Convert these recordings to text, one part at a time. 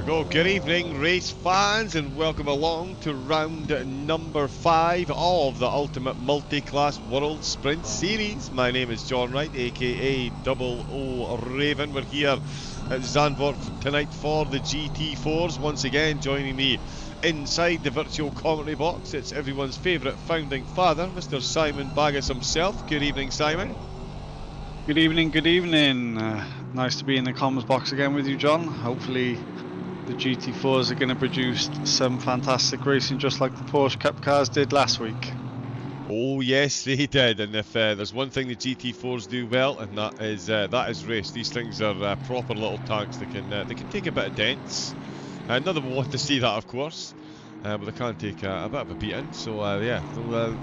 go. Good evening, race fans, and welcome along to round number 5 of the Ultimate Multiclass World Sprint Series. My name is John Wright, aka Double O Raven. We're here at Zandvoort tonight for the GT4s. Once again, joining me inside the virtual commentary box, it's everyone's favourite founding father, Mr. Simon Baggas himself. Good evening, Simon. Good evening, good evening. Nice to be in the comms box again with you, John. Hopefully the GT4s are going to produce some fantastic racing just like the Porsche Cup cars did last week. Oh yes, they did, and if there's one thing the GT4s do well, and that is race. These things are proper little tanks. They can take a bit of dents. None of them want to see that, of course, but they can take a bit of a beating. So yeah,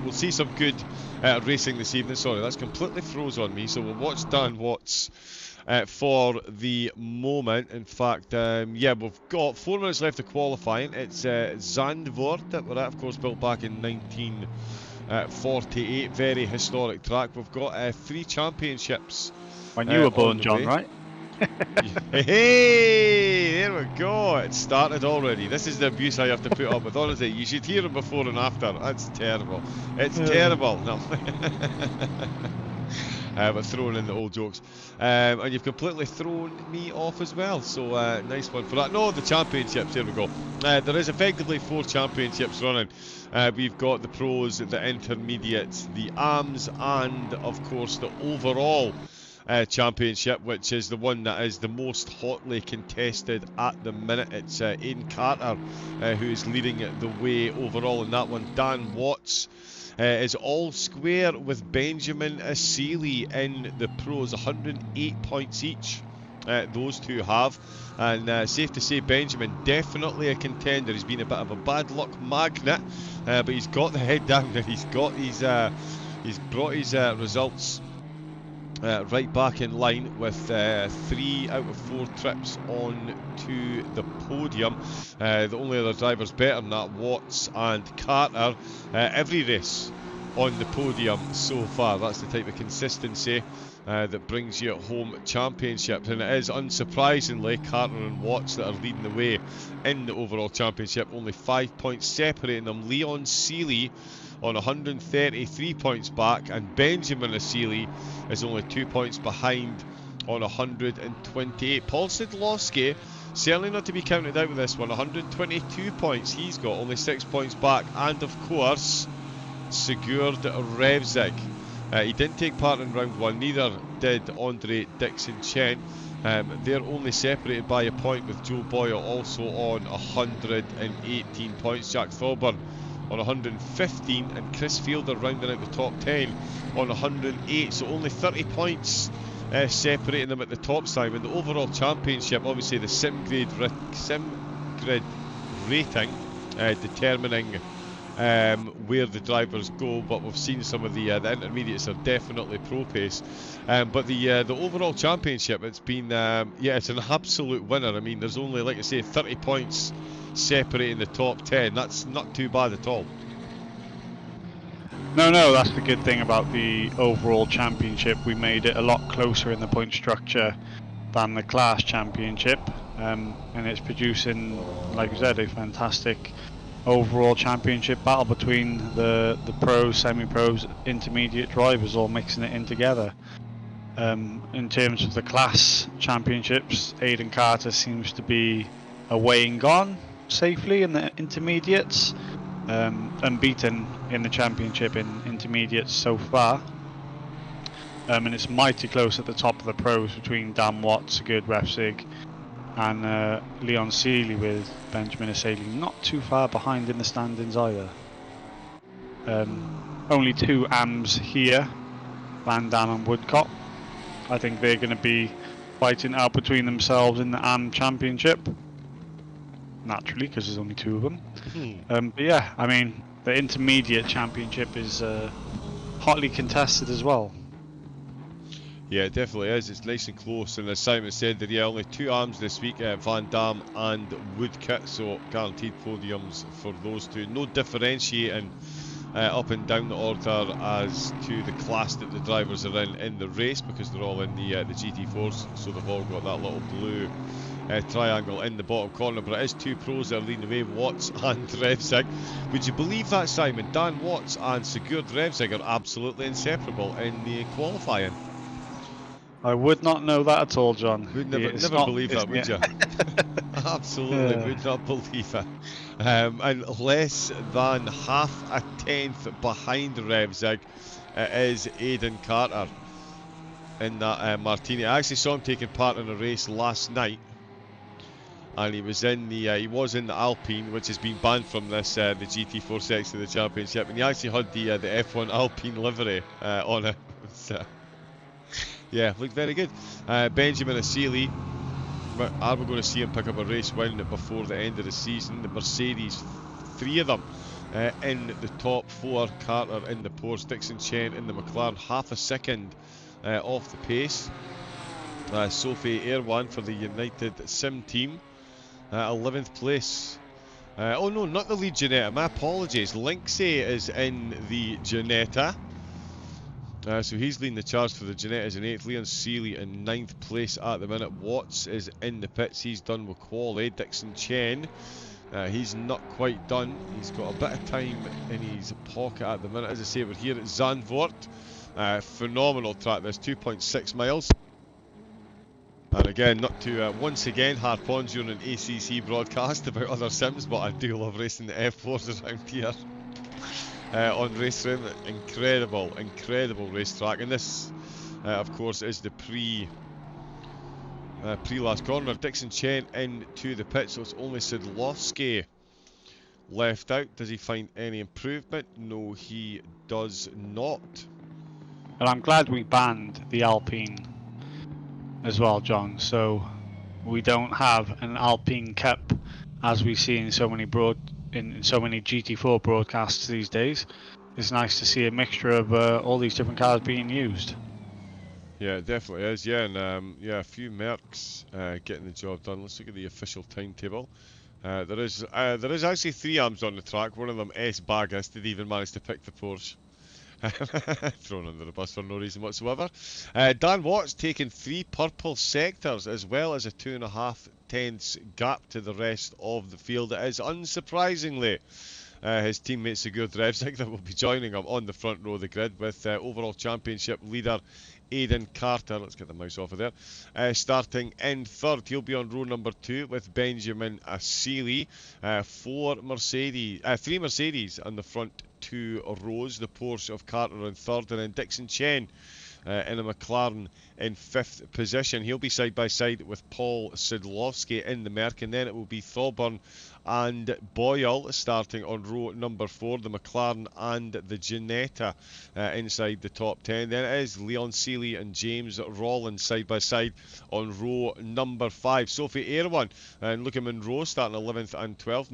we'll see some good racing this evening. Sorry, that's completely froze on me. So we'll watch Dan Watts for the moment. In fact, yeah, we've got 4 minutes left of qualifying. It's Zandvoort that we're at, of course, built back in 1948. Very historic track. We've got 3 championships. When you were born, John, right? Hey, there we go. It started already. This is the abuse I have to put up with. Honestly, you should hear it before and after. That's terrible. It's terrible. No. But throwing in the old jokes. And you've completely thrown me off as well. So nice one for that. No, the championships. There we go. There is effectively 4 championships running. We've got the pros, the intermediates, the AMs, and of course the overall championship, which is the one that is the most hotly contested at the minute. It's Aidan Carter who's leading the way overall in that one. Dan Watts is all square with Benjamin Asili in the pros, 108 points each. Those two have, and safe to say Benjamin definitely a contender. He's been a bit of a bad luck magnet, but he's got the head down and he's brought his results right back in line with 3 out of 4 trips on to the podium. The only other drivers better than that, Watts and Carter. Every race on the podium so far. That's the type of consistency that brings you home championships, and it is unsurprisingly Carter and Watts that are leading the way in the overall championship. Only 5 points separating them. Leon Seeley on 133 points back, and Benjamin Asili is only 2 points behind on 128. Paul Sidlowski, certainly not to be counted out with this one, 122 points he's got, only 6 points back, and of course Sigurd Revzig. He didn't take part in round 1, neither did Andre Dixon Chen. They're only separated by a point, with Joe Boyle also on 118 points. Jack Thorburn on 115, and Chris Fielder rounding out the top 10 on 108, so only 30 points separating them at the top side. In the overall championship, obviously the sim grid rating determining where the drivers go, but we've seen some of the intermediates are definitely pro pace, but the overall championship, it's been it's an absolute winner. I mean, there's only, like I say, 30 points separating the top 10. That's not too bad at all. No, that's the good thing about the overall championship. We made it a lot closer in the point structure than the class championship, and it's producing, like you said, a fantastic overall championship battle between the pros, semi-pros, intermediate drivers, all mixing it in together. In terms of the class championships, Aidan Carter seems to be away and gone safely in the intermediates, unbeaten in the championship in intermediates so far, and it's mighty close at the top of the pros between Dan Watts, Sigurd Refsig, and Leon Seeley, with Benjamin Asili not too far behind in the standings either. Only 2 AMs here, Van Dam and Woodcock. I think they're going to be fighting out between themselves in the AM championship, naturally, because there's only 2 of them. But yeah, I mean, the intermediate championship is hotly contested as well. Yeah, it definitely is. It's nice and close, and as Simon said, there only 2 arms this week, Van Dam and Woodcock, so guaranteed podiums for those 2. No differentiating up and down the order as to the class that the drivers are in the race, because they're all in the GT4s, so they've all got that little blue triangle in the bottom corner, but it is two pros that are leading the way, Watts and Revzig. Would you believe that, Simon? Dan Watts and Sigurd Revzig are absolutely inseparable in the qualifying. I would not know that at all, John. Would It's never not, believe that, would you? Absolutely would not believe it. And less than half a tenth behind Revzig is Aidan Carter in that Martini. I actually saw him taking part in a race last night, and he was in the Alpine, which has been banned from this the GT4 section of the championship, and he actually had the F1 Alpine livery on it. So, yeah, looked very good. Benjamin Asili, are we going to see him pick up a race win before the end of the season? The Mercedes, three of them in the top four. Carter in the Porsche, Dixon Chen in the McLaren, half a second off the pace. Sophie Erwan for the United Sim team, 11th place. Oh no, not the lead Ginetta, my apologies. Linksay is in the Ginetta. So he's leading the charge for the Ginettas in 8th. Leon Seeley in 9th place at the minute. Watts is in the pits. He's done with quali. Dixon Chen, he's not quite done. He's got a bit of time in his pocket at the minute. As I say, we're here at Zandvoort. Phenomenal track. There's 2.6 miles. And again, not to once again harp on during an ACC broadcast about other sims, but I do love racing the F4s around here. On race room, incredible racetrack, and this of course is the pre-last corner. Dixon Chen into the pit, so it's only Sidlowski left out. Does he find any improvement? No, he does not. And I'm glad we banned the Alpine as well, John, so we don't have an Alpine Cup as we see in so many GT4 broadcasts these days. It's nice to see a mixture of all these different cars being used. Yeah, it definitely is. Yeah, and yeah, a few Mercs getting the job done. Let's look at the official timetable. There is actually 3 arms on the track. One of them, S Bagas, did even manage to pick the Porsche. Thrown under the bus for no reason whatsoever. Dan Watts taking 3 purple sectors as well as a 2.5 tenths gap to the rest of the field. It is unsurprisingly his teammate Sigurd Revzig that will be joining him on the front row of the grid, with overall championship leader Aidan Carter, let's get the mouse off of there, starting in 3rd. He'll be on row number 2 with Benjamin Asili. 3 Mercedes on the front 2 rows. The Porsche of Carter in 3rd, and then Dixon Chen in a McLaren in 5th position. He'll be side by side with Paul Sidlowski in the Merc, and then it will be Thorburn and Boyle starting on row number 4, the McLaren and the Ginetta inside the top 10. Then it is Leon Seeley and James Rawlins side by side on row number 5. Sophie Erwan and Luca Monroe starting 11th and 12th.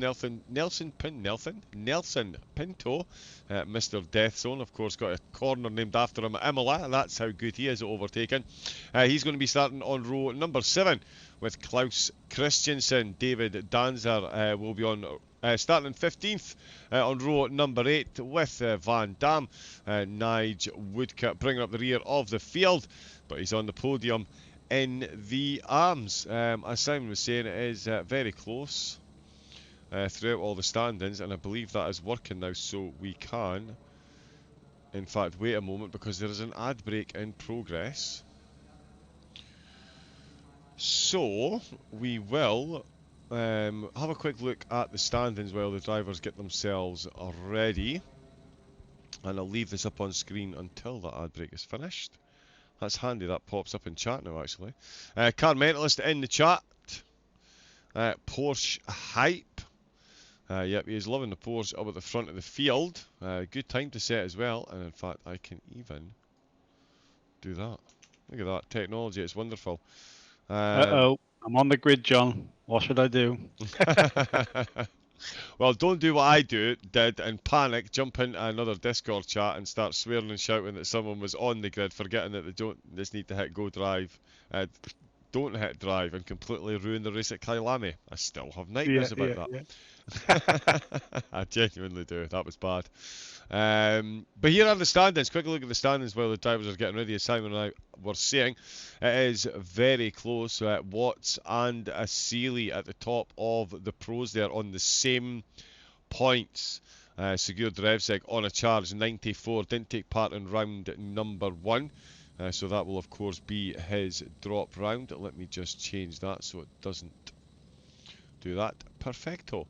Nelson Pinto, Mr. Death Zone, of course, got a corner named after him at Imola. That's how good he is at overtaking. He's going to be starting on row number 7 with Klaus Christensen. David Danzer will be on starting 15th on row number 8 with Van Dam. Nige Woodcut bringing up the rear of the field, but he's on the podium in the arms. As Simon was saying, it is very close throughout all the standings, and I believe that is working now, so we can in fact wait a moment because there is an ad break in progress. So we will have a quick look at the standings while the drivers get themselves ready, and I'll leave this up on screen until that ad break is finished. That's handy, that pops up in chat now actually. Car Mentalist in the chat. Porsche Hype. Yep, he's loving the Porsche up at the front of the field. Good time to set as well, and in fact I can even do that. Look at that technology, it's wonderful. Uh-oh, I'm on the grid, John. What should I do? Well, don't do what I did and panic, jump into another Discord chat and start swearing and shouting that someone was on the grid, forgetting that they just need to hit go drive. Don't hit drive and completely ruin the race at Kailami. I still have nightmares about that. I genuinely do. That was bad. But here are the standings. Quick look at the standings while the drivers are getting ready. As Simon and I were saying, it is very close. Watts and Seeley at the top of the pros there on the same points. Sigurd Revsig on a charge, 94. Didn't take part in round number 1. So that will, of course, be his drop round. Let me just change that so it doesn't do that. Perfecto.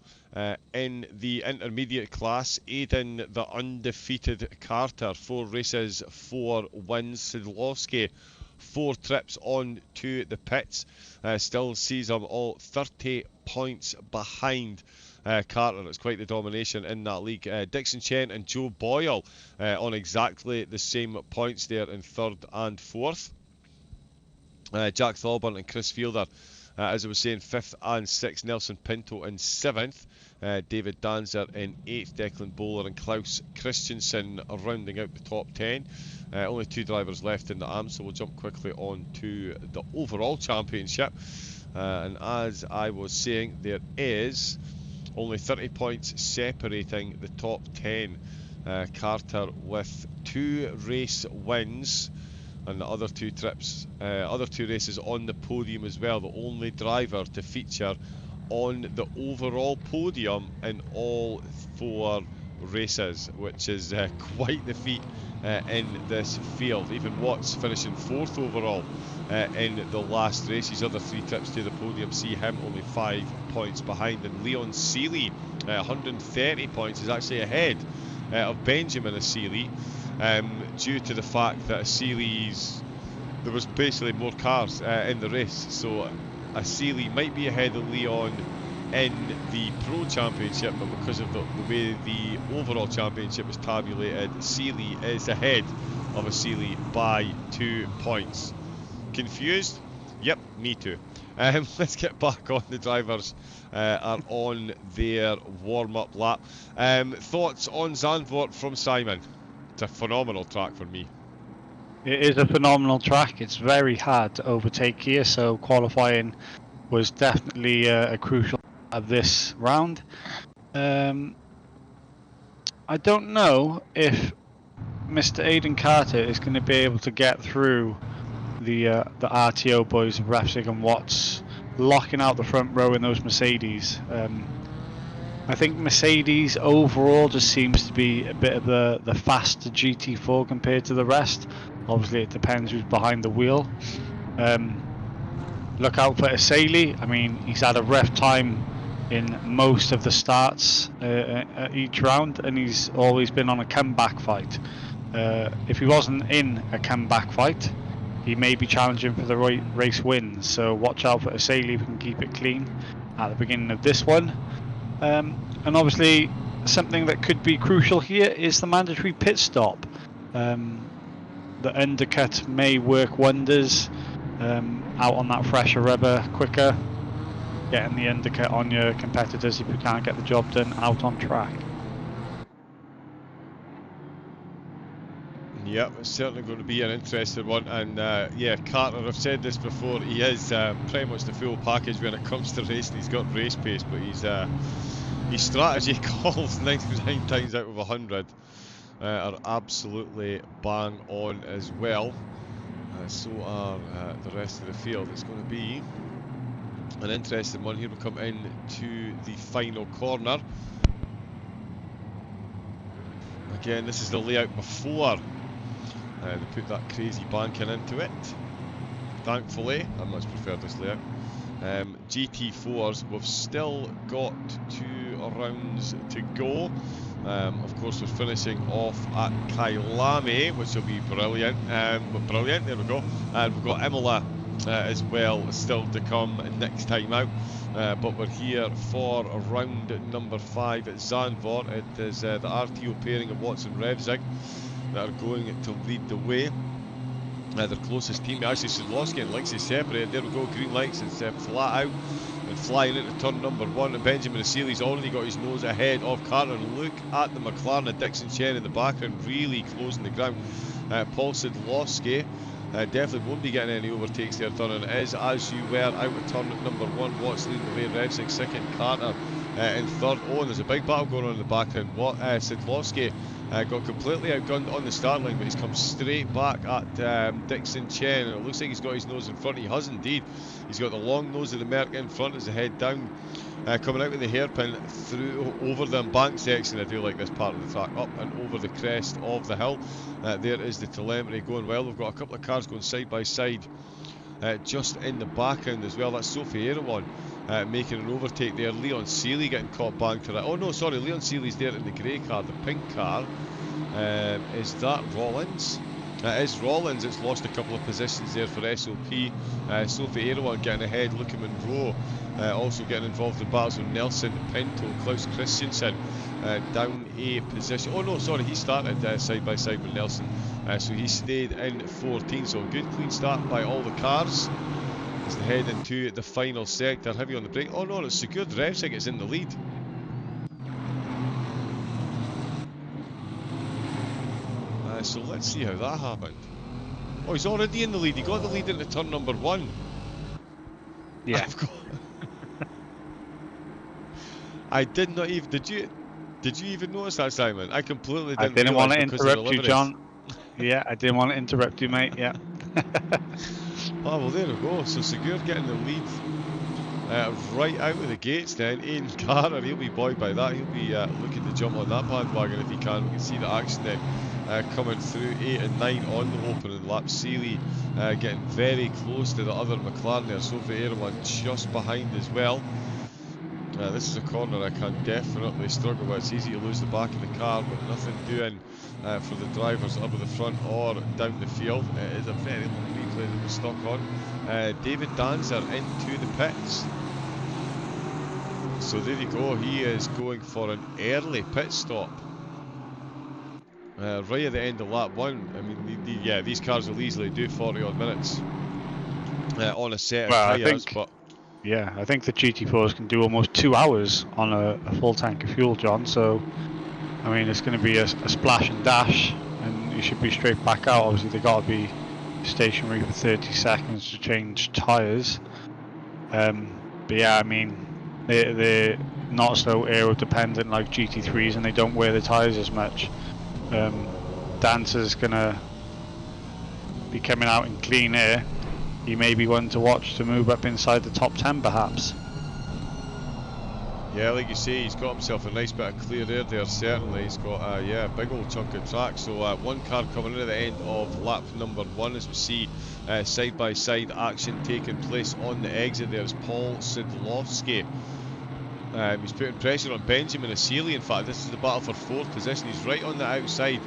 In the intermediate class, Aidan, the undefeated Carter, 4 races, 4 wins. Sidlowski, 4 trips on to the pits. Still sees them all 30 points behind Carter. It's quite the domination in that league. Dixon Chen and Joe Boyle on exactly the same points there in 3rd and 4th. Jack Thorburn and Chris Fielder, as I was saying, 5th and 6th. Nelson Pinto in 7th. David Danzer in 8th. Declan Bowler and Klaus Christensen are rounding out the top 10. Only 2 drivers left in the AM, so we'll jump quickly on to the overall championship. And as I was saying, there is only 30 points separating the top 10. Carter with 2 race wins and the other 2 trips, other 2 races on the podium as well. The only driver to feature on the overall podium in all 4 races, which is quite the feat in this field. Even Watts finishing 4th overall in the last race. His other 3 trips to the podium see him only 5 points behind. And Leon Seeley, 130 points, is actually ahead of Benjamin Seeley, due to the fact that there was basically more cars in the race. So Seeley might be ahead of Leon in the Pro Championship, but because of the way the overall championship is tabulated, Seeley is ahead of Seeley by 2 points. Confused? Yep, me too. Let's get back on. The drivers are on their warm-up lap. Thoughts on Zandvoort from Simon? It's a phenomenal track for me. It is a phenomenal track. It's very hard to overtake here, so qualifying was definitely a crucial part of this round. I don't know if Mr. Aidan Carter is going to be able to get through the RTO boys of Revsig and Watts, locking out the front row in those Mercedes. I think Mercedes overall just seems to be a bit of the faster GT4 compared to the rest. Obviously it depends who's behind the wheel. Look out for Asali. I mean, he's had a ref time in most of the starts at each round, and he's always been on a comeback fight. If he wasn't in a comeback fight, he may be challenging for the race win, so watch out for Asali if we can keep it clean at the beginning of this one. And obviously something that could be crucial here is the mandatory pit stop. The undercut may work wonders out on that fresher rubber quicker, getting the undercut on your competitors if you can't get the job done out on track. Yep, it's certainly going to be an interesting one. And yeah, Carter, I've said this before, he is pretty much the full package when it comes to racing. He's got race pace, but his strategy calls 99 times out of 100 are absolutely bang on as well. So are the rest of the field. It's going to be an interesting one. Here we come in to the final corner. Again, this is the layout before they put that crazy banking into it. Thankfully, I much prefer this layout. GT4s, we've still got 2 rounds to go. Of course, we're finishing off at Kailami, which will be brilliant. Brilliant, there we go. And we've got Imola as well still to come next time out. But we're here for round number 5 at Zandvoort. It is the RTO pairing of Watts and Revsig that are going to lead the way. Their closest team, actually Sidlowski and Linksy separated. There we go, green lights, it's flat out and flying into turn number 1. And Benjamin Asili's already got his nose ahead of Carter. And look at the McLaren of Dixon Chen in the background, really closing the ground. Paul Sidlowski definitely won't be getting any overtakes there. Turn, and it is as you were out of turn number 1. Watts leading the way, Revsig second, Carter in third. Oh, and there's a big battle going on in the background. Sidlowski got completely outgunned on the start line, but he's come straight back at Dixon Chen, and it looks like he's got his nose in front. He has indeed. He's got the long nose of the Merc in front as they head down. Coming out with the hairpin through over the embanked section. I do like this part of the track, up and over the crest of the hill. There is the telemetry going well. We've got a couple of cars going side by side just in the background as well. That's Sophie Erewhon making an overtake there. Leon Seeley getting caught bang to that. Oh no, sorry, Leon Seeley's there in the grey car. The pink car, is that Rollins? It is Rollins. It's lost a couple of positions there for SOP. Sophie Erewhon getting ahead. Luca Monroe also getting involved in battles with Nelson Pinto. Klaus Christensen down a position. Oh no, sorry, he started side by side with Nelson. So he stayed in 14. So a good clean start by all the cars as they head into the final sector. Heavy on the brake. Oh no, it's Sigurd Revsing is in the lead. So let's see how that happened. Oh, he's already in the lead. He got the lead into turn number 1. Yeah. I did not even. Did you even notice that, Simon? I completely didn't. I didn't want to interrupt you, John. Yeah, I didn't want to interrupt you, mate. Yeah. Oh well, there we go. So Sigurd getting the lead right out of the gates. Then Ian Carter, he'll be buoyed by that. He'll be looking to jump on that bandwagon if he can. We can see the action there. Coming through 8 and 9 on the opening lap. Seeley getting very close to the other McLaren there. Sophie Erewhon just behind as well. This is a corner I can definitely struggle with. It's easy to lose the back of the car, but nothing doing for the drivers up at the front or down the field. It is a very long replay that we're stuck on. David Danzer into the pits. So there you go. He is going for an early pit stop. Right at the end of lap 1. I mean, these cars will easily do 40 odd minutes on a set of tyres. But yeah, I think the GT4s can do almost 2 hours on a full tank of fuel, John. So, I mean, it's going to be a splash and dash, and you should be straight back out. Obviously, they've got to be stationary for 30 seconds to change tyres. But yeah, I mean, they're not so aero dependent like GT3s, and they don't wear the tyres as much. Dancer's gonna be coming out in clean air. He may be one to watch to move up inside the top 10 perhaps. Yeah, like you say, he's got himself a nice bit of clear air there. Certainly he's got a big old chunk of track. So one car coming in at the end of lap number 1 as we see side by side action taking place on the exit. There's Paul Sidlowski. He's putting pressure on Benjamin Seeley. In fact, this is the battle for 4th position. He's right on the outside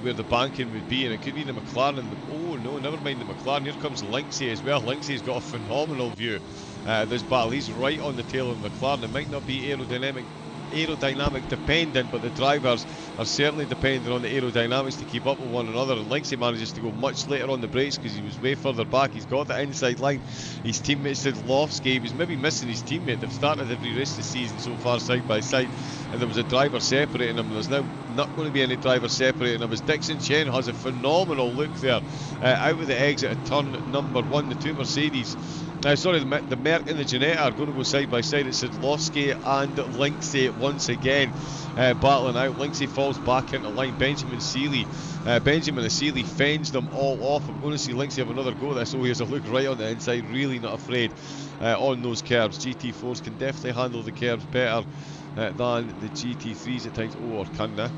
where the banking would be, and it could be the McLaren. Oh no, never mind the McLaren. Here comes Linksay as well. Linksay's got a phenomenal view of this battle. He's right on the tail of the McLaren. It might not be aerodynamic dependent, but the drivers are certainly dependent on the aerodynamics to keep up with one another, and Linksay manages to go much later on the brakes because he was way further back. He's got the inside line. His teammate Sidlowski, he was maybe missing his teammate. They've started every race this season so far side by side, and there was a driver separating them. There's now not going to be any driver separating them as Dixon Chen has a phenomenal look there out of the exit at turn number 1. The two Mercedes, the Merc and the Ginetta are going to go side by side. It's Sidlowski and Linksay once again battling out. Linksay falls back into line. Benjamin Seeley fends them all off. I'm going to see Linksay have another go at this. Oh, he has a look right on the inside. Really not afraid on those curbs. GT4s can definitely handle the curbs better than the GT3s at times. Oh, or can they?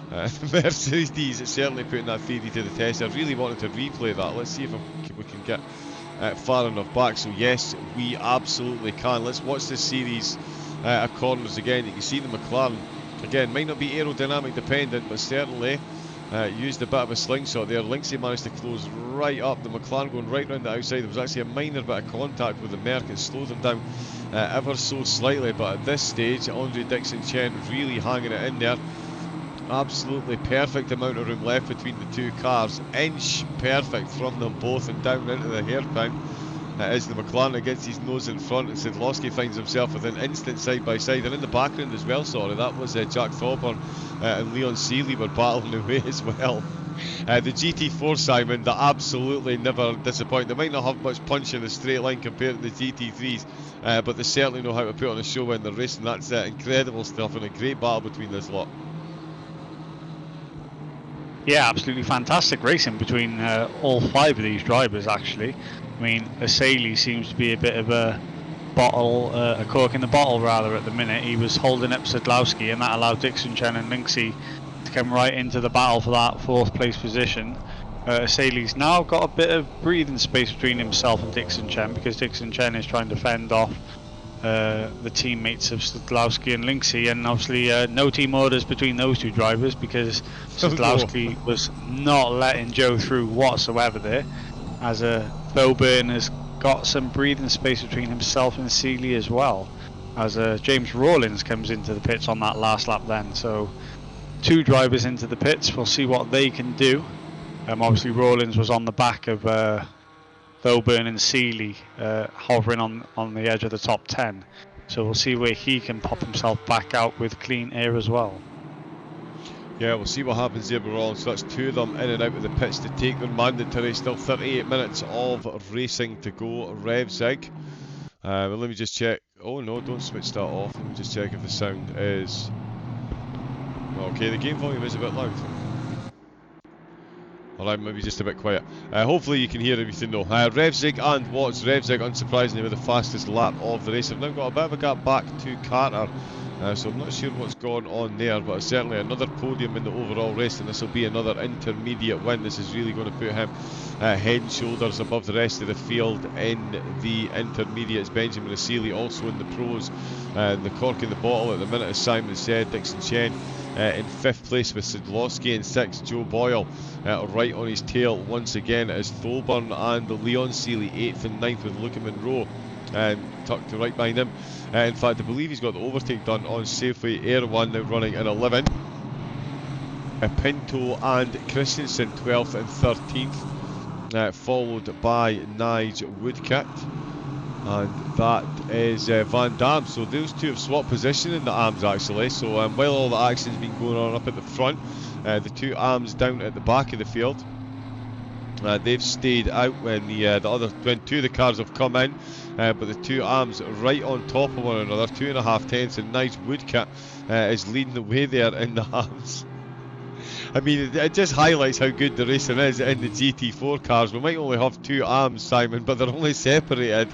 The Mercedes is certainly putting that theory to the test. I really wanted to replay that. Let's see if we can get far enough back. So yes, we absolutely can. Let's watch this series of corners again. You can see the McLaren again might not be aerodynamic dependent, but certainly used a bit of a slingshot there. Linksay managed to close right up. The McLaren going right round the outside. There was actually a minor bit of contact with the Merc. It slowed them down ever so slightly, but at this stage Andre Dixon Chen really hanging it in there. Absolutely perfect amount of room left between the two cars. Inch perfect from them both, and down into the hairpin as the McLaren gets his nose in front, and Sidlowski finds himself with an instant side by side. And in the background as well, sorry, that was Jack Thorburn and Leon Seeley were battling away as well. The GT4, Simon, that absolutely never disappoint. They might not have much punch in a straight line compared to the GT3s, but they certainly know how to put on a show when they're racing. That's incredible stuff and a great battle between this lot. Yeah, absolutely fantastic racing between all 5 of these drivers, actually. I mean, Asali seems to be a bit of a cork in the bottle, rather, at the minute. He was holding up Sadlowski, and that allowed Dixon Chen and Linksy to come right into the battle for that 4th place position. Asali's now got a bit of breathing space between himself and Dixon Chen, because Dixon Chen is trying to fend off the teammates of Sadlowski and Linksy, and obviously no team orders between those 2 drivers, because Sadlowski was not letting Joe through whatsoever there, as Thoburn has got some breathing space between himself and Seeley as well, as James Rawlins comes into the pits on that last lap then. So 2 drivers into the pits, we'll see what they can do. Obviously Rawlins was on the back of Thoburn and Seeley, hovering on the edge of the top 10, so we'll see where he can pop himself back out with clean air as well. Yeah, we'll see what happens there, Rawlins. So that's 2 of them in and out of the pits to take their mandatory. Still 38 minutes of racing to go. Rev Zig. Let me just check. Oh no, don't switch that off. Let me just check if the sound is okay. The game volume is a bit loud. Alright, maybe just a bit quiet. Hopefully you can hear everything though. Revzig and Watts. Revzig, unsurprisingly, with the fastest lap of the race. I've now got a bit of a gap back to Carter, so I'm not sure what's going on there, but certainly another podium in the overall race, and this will be another intermediate win. This is really going to put him head and shoulders above the rest of the field in the intermediates. Benjamin Asili also in the pros. The cork in the bottle at the minute, as Simon said. Dixon Chen in 5th place with Sadlowski in 6th. Joe Boyle right on his tail once again as Thoburn and Leon Seeley 8th and 9th, with Luca Monroe tucked to right behind him. In fact, I believe he's got the overtake done on Safeway Air 1, now running in 11th. Pinto and Christensen 12th and 13th, followed by Nige Woodcut, and that is Van Dam. So those 2 have swapped position in the arms actually. So while all the action's been going on up at the front, the 2 arms down at the back of the field, they've stayed out when when 2 of the cars have come in, but the 2 arms right on top of one another, 2.5 tenths, and Nige Woodcut is leading the way there in the arms. I mean, it just highlights how good the racing is in the GT4 cars. We might only have 2 arms, Simon, but they're only separated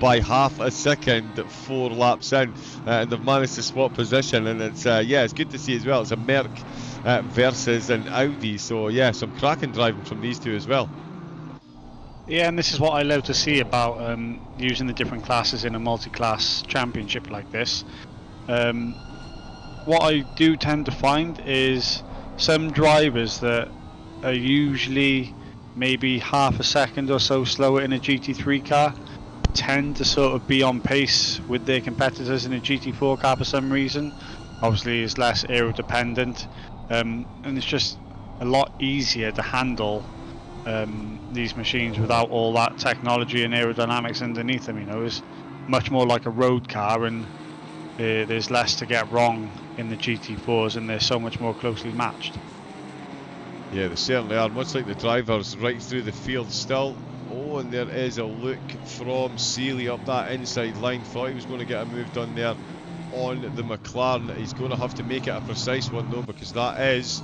by half a second 4 laps in, and they've managed to swap position, and it's it's good to see as well. It's a Merc versus an Audi, so yeah, some cracking driving from these 2 as well. Yeah, and this is what I love to see about using the different classes in a multi-class championship like this. What I do tend to find is some drivers that are usually maybe half a second or so slower in a GT3 car tend to sort of be on pace with their competitors in a GT4 car for some reason. Obviously it's less aero dependent, and it's just a lot easier to handle these machines without all that technology and aerodynamics underneath them. You know, it's much more like a road car, and there's less to get wrong in the GT4s, and they're so much more closely matched. Yeah, they certainly are, much like the drivers right through the field still. Oh, and there is a look from Seeley up that inside line. Thought he was going to get a move done there on the McLaren. He's going to have to make it a precise one though, because that is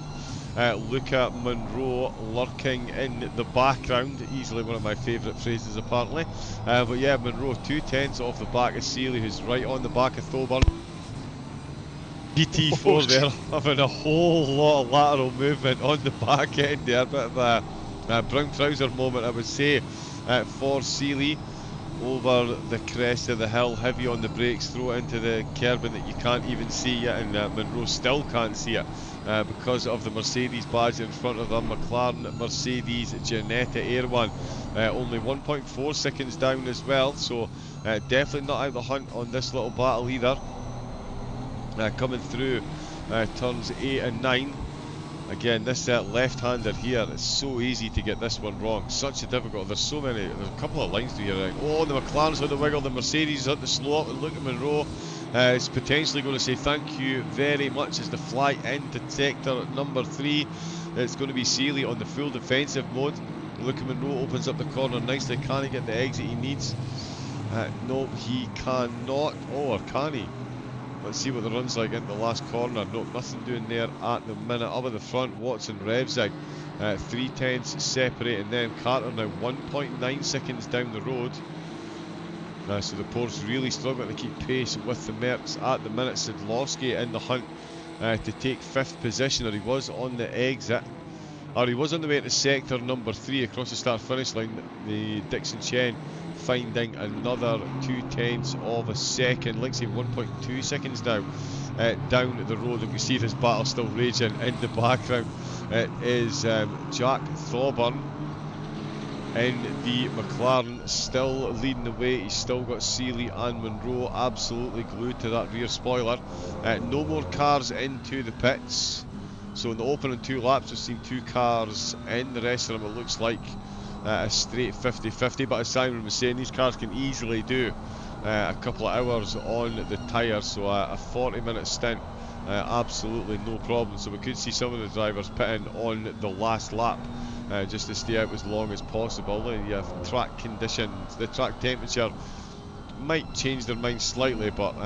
Luca Monroe lurking in the background. Easily one of my favourite phrases apparently. But yeah, Monroe 2 tenths off the back of Seeley, who's right on the back of Thoburn. GT4 there having a whole lot of lateral movement on the back end there. Bit of a brown trouser moment, I would say, for Seeley. Over the crest of the hill, heavy on the brakes, throw it into the curbing that you can't even see yet, and Monroe still can't see it because of the Mercedes badge in front of them. McLaren, Mercedes, Ginetta Air 1, only 1.4 seconds down as well, so definitely not out of the hunt on this little battle either. Coming through turns 8 and 9. Again, this left-hander here, it's so easy to get this one wrong. Such a difficult. There's so many. There's a couple of lines to here. Oh, the McLaren's had the wiggle. The Mercedes had the slow up. And look at Monroe. Is potentially going to say thank you very much as the fly into sector number 3. It's going to be Seeley on the full defensive mode. Luca Monroe opens up the corner nicely. Can he get the exit he needs? No, he cannot. Oh, or can he? Let's see what the run's like into the last corner. No, nothing doing there at the minute. Up at the front, Watson revs out. 3/10 separating them. Carter now 1.9 seconds down the road. So the Porsche really struggling to keep pace with the Mercs at the minute. Sidlowski in the hunt to take 5th position, or he was on the exit. Or he was on the way to sector number 3 across the start-finish line. The Dixon Chen finding another 0.2 of a second. Linksay 1.2 seconds now down the road. And we see this battle still raging in the background. It is Jack Thorburn in the McLaren still leading the way. He's still got Seeley and Monroe absolutely glued to that rear spoiler. No more cars into the pits. So in the opening 2 laps we've seen 2 cars in. The rest of them it looks like a straight 50-50, but as Simon was saying, these cars can easily do a couple of hours on the tyres, so a 40-minute stint absolutely no problem. So we could see some of the drivers pitting on the last lap just to stay out as long as possible. The track conditions, the track temperature might change their mind slightly, but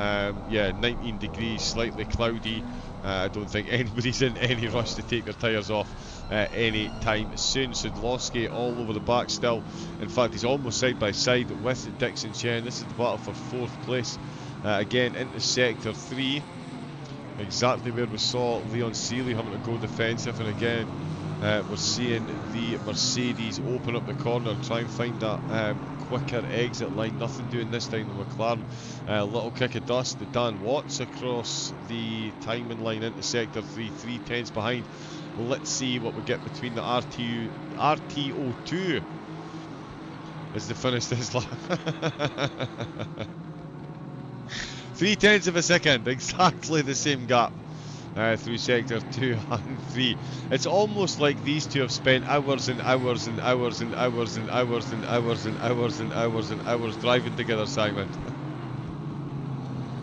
yeah, 19 degrees, slightly cloudy. I don't think anybody's in any rush to take their tyres off any time soon. Sidlowski all over the back still. In fact, he's almost side by side with Dixon Chen. This is the battle for 4th place. Again into sector 3, exactly where we saw Leon Seeley having to go defensive, and again we're seeing the Mercedes open up the corner and try and find that quicker exit line. Nothing doing this time the McLaren. Little kick of dust. Dan Watts across the timing line into sector 3, 3/10 behind. Let's see what we get between the RTO2 as they finish this lap. 3/10 of a second, exactly the same gap through sector 2 and 3. It's almost like these two have spent hours and hours and hours and hours and hours and hours and hours and hours and hours driving together, Simon.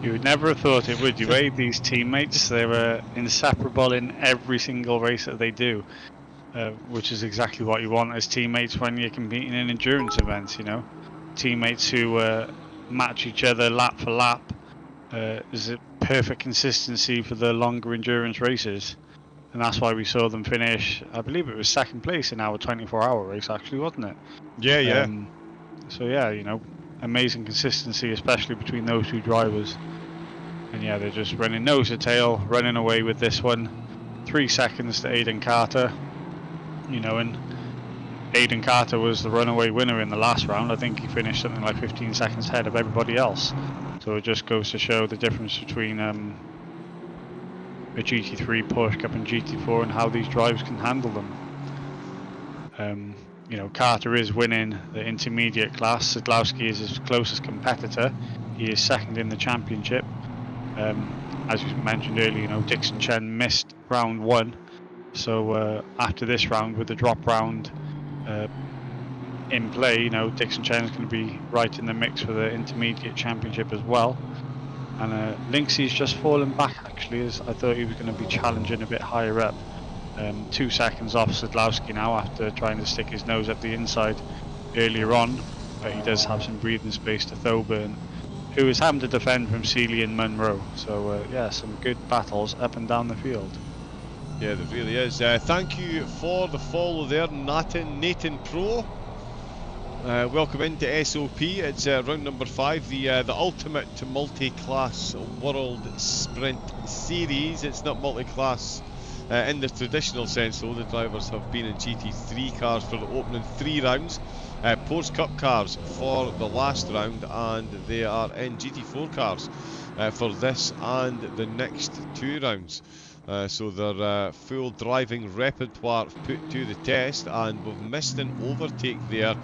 You would never have thought it, would you, eh? These teammates, they were inseparable in every single race that they do, which is exactly what you want as teammates when you're competing in endurance events, you know. Teammates who match each other lap for lap. Is a perfect consistency for the longer endurance races, and that's why we saw them finish, I believe it was 2nd place in our 24-hour race, actually, wasn't it? Yeah. So yeah, you know, amazing consistency, especially between those 2 drivers. And yeah, they're just running nose to tail, running away with this one. 3 seconds to Aiden Carter, you know, and Aiden Carter was the runaway winner in the last round. I think he finished something like 15 seconds ahead of everybody else. So it just goes to show the difference between a GT3 Porsche Cup and GT4 and how these drivers can handle them. You know, Carter is winning the intermediate class. Sidlowski is his closest competitor. He is 2nd in the championship. As you mentioned earlier, you know, Dixon Chen missed round 1. So after this round, with the drop round in play, you know, Dixon Chen is going to be right in the mix for the intermediate championship as well. And Linksay's just fallen back, actually, as I thought he was going to be challenging a bit higher up. 2 seconds off Sidlowski now after trying to stick his nose up the inside earlier on, but he does have some breathing space to Thoburn, who is having to defend from Seeley and Monroe. So yeah, some good battles up and down the field. Yeah, there really is. Thank you for the follow there, Nathan Pro. Welcome into SOP. It's round number 5, the ultimate multi-class World Sprint Series. It's not multi-class in the traditional sense, though. The drivers have been in GT3 cars for the opening 3 rounds, Porsche Cup cars for the last round, and they are in GT4 cars for this and the next 2 rounds. So their full driving repertoire put to the test, and we've missed an overtake there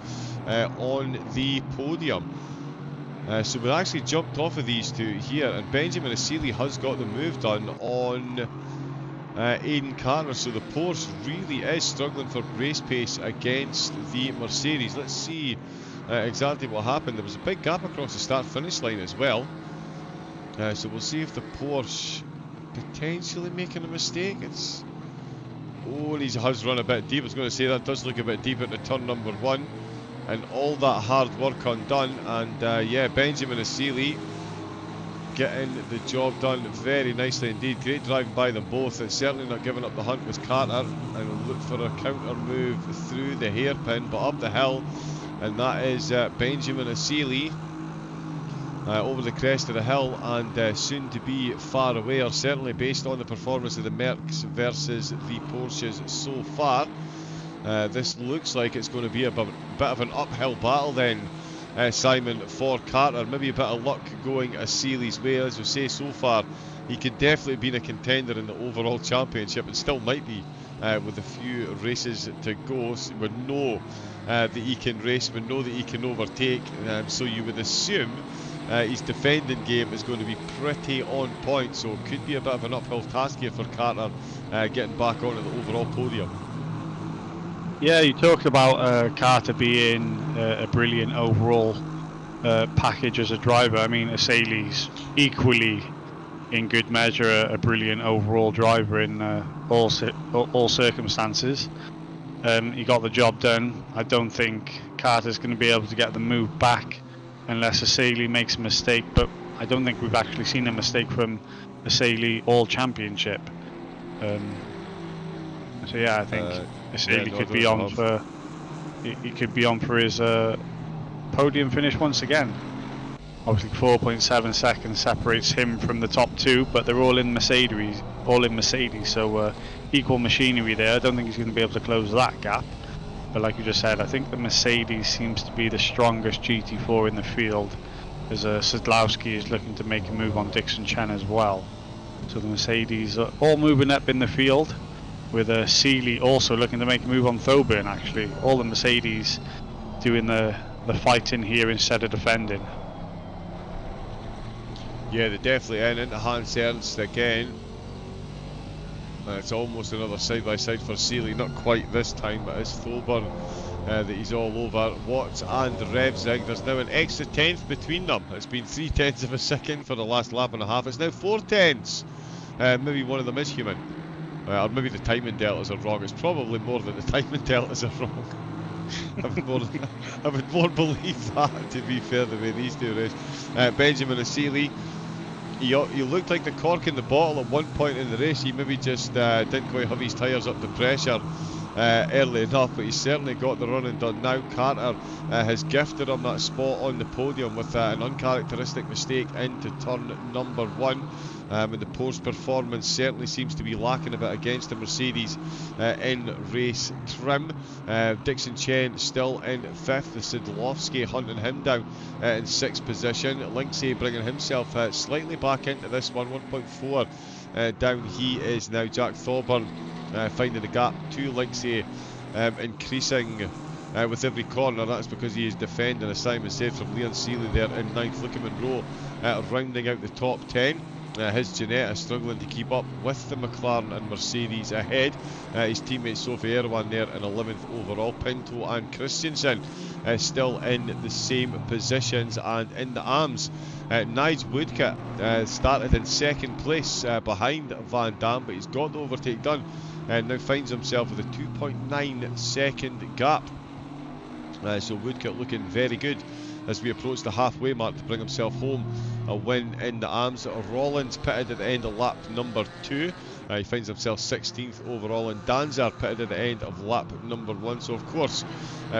on the podium. So we actually jumped off of these 2 here, and Benjamin Asili has got the move done on Aiden Carter. So the Porsche really is struggling for race pace against the Mercedes. Let's see exactly what happened. There was a big gap across the start-finish line as well. So we'll see if the Porsche potentially making a mistake. It's Oh, and he has run a bit deep. I was going to say that does look a bit deep into turn number 1. And all that hard work undone. And yeah, Benjamin Asili getting the job done very nicely indeed. Great driving by them both. It's certainly not giving up the hunt with Carter. And will look for a counter move through the hairpin, but up the hill. And that is Benjamin Asili. Over the crest of the hill and soon to be far away, or certainly based on the performance of the Mercs versus the Porsches so far. This looks like it's going to be a bit of an uphill battle then, Simon, for Carter. Maybe a bit of luck going Asili's way. As we say, so far he could definitely be a contender in the overall championship, and still might be with a few races to go. So we know that he can race, we know that he can overtake, so you would assume his defending game is going to be pretty on point, so it could be a bit of an uphill task here for Carter getting back onto the overall podium. Yeah, you talked about Carter being a brilliant overall package as a driver. I mean, Asili's equally, in good measure, a brilliant overall driver in all circumstances. He got the job done. I don't think Carter's going to be able to get the move back unless Asili makes a mistake, but I don't think we've actually seen a mistake from Asili all championship. So yeah, I think Asili could be on for he could be on for his podium finish once again. Obviously 4.7 seconds separates him from the top two, but they're all in Mercedes, so equal machinery there. I don't think he's going to be able to close that gap. But like you just said, I think the Mercedes seems to be the strongest GT4 in the field, as Sadlowski is looking to make a move on Dixon Chen as well. So the Mercedes are all moving up in the field, with Seeley also looking to make a move on Thoburn actually. All the Mercedes doing the fighting here instead of defending. Yeah, they're definitely into Hans Ernst again. It's almost another side-by-side for Seeley, not quite this time, but it's Thoburn that he's all over. Watts and Revzig, there's now an extra tenth between them. It's been 0.3 of a second for the last lap and a half. It's now 0.4. Maybe one of them is human. Or maybe the timing deltas are wrong. It's probably more that the timing deltas are wrong. I would more believe that, to be fair, the way these two race. Benjamin Asili, he looked like the cork in the bottle at one point in the race. He maybe just didn't quite have his tyres up to pressure early enough, but he's certainly got the running done now. Carter has gifted him that spot on the podium with an uncharacteristic mistake into turn number 1. And the Porsche performance certainly seems to be lacking a bit against the Mercedes in race trim. Dixon Chen still in 5th, the Sadlowski hunting him down in 6th position. Linksay bringing himself slightly back into this one, 1.4 down he is now. Jack Thorburn finding the gap to Linksay, increasing with every corner. That's because he is defending, as Simon said, from Leon Seeley there in 9th. Lucky Monroe rounding out the top 10. His Ginetta struggling to keep up with the McLaren and Mercedes ahead. His teammate Sophie Erwan there in 11th overall. Pinto and Christensen still in the same positions, and in the arms Nige Woodcock started in 2nd place behind Van Dam, but he's got the overtake done and now finds himself with a 2.9 second gap. So Woodcock looking very good as we approach the halfway mark to bring himself home a win in the arms. Rollins pitted at the end of lap number 2. He finds himself 16th overall, and Danzer pitted at the end of lap number 1. So of course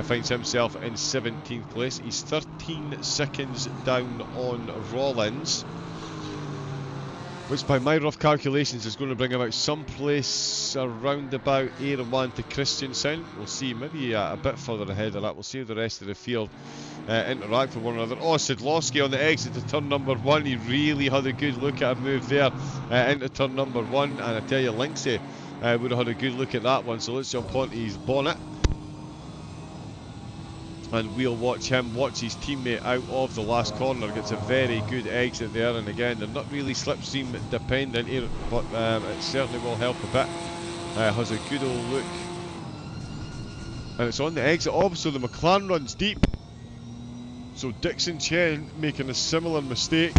finds himself in 17th place. He's 13 seconds down on Rollins, which by my rough calculations is going to bring him out someplace around about Erwan to Christensen. We'll see, maybe a bit further ahead of that. We'll see how the rest of the field interact with one another. Oh, Sadlowski on the exit to turn number 1. He really had a good look at a move there into turn number 1. And I tell you, Linksay would have had a good look at that one. So let's jump onto his bonnet, and we'll watch him watch his teammate out of the last corner. Gets a very good exit there, and again, they're not really slipstream dependent here, but it certainly will help a bit. Has a good old look, and it's on the exit off, so the McLaren runs deep. So Dixon Chen making a similar mistake.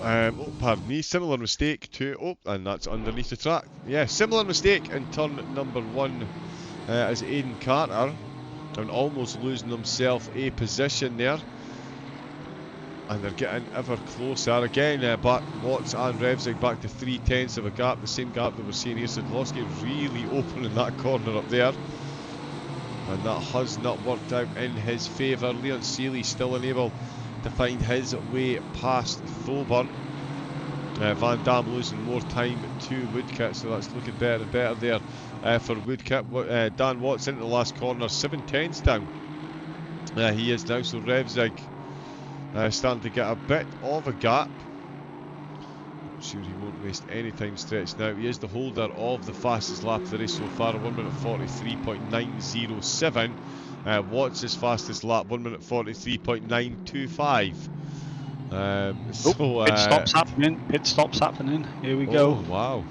Oh, pardon me, similar mistake to, oh, and that's underneath the track. Yeah, similar mistake in turn number 1 as Aidan Carter, and almost losing himself a position there. And they're getting ever closer. Again, back Watts and Revzig back to 3/10 of a gap, the same gap that we're seeing here. Sadlowski really opening that corner up there. And that has not worked out in his favour. Leon Seeley still unable to find his way past Thoburn. Van Dam losing more time to Woodkit, so that's looking better and better there for Woodkit. Dan Watts into the last corner, 7/10 down. He is now, so Revzig starting to get a bit of a gap. I'm sure he won't waste any time stretched now. He is the holder of the fastest lap of the race so far, 1 minute 43.907. Watts' his fastest lap, 1 minute 43.925. Pit stops happening. Pit stops happening. Here we go. Wow.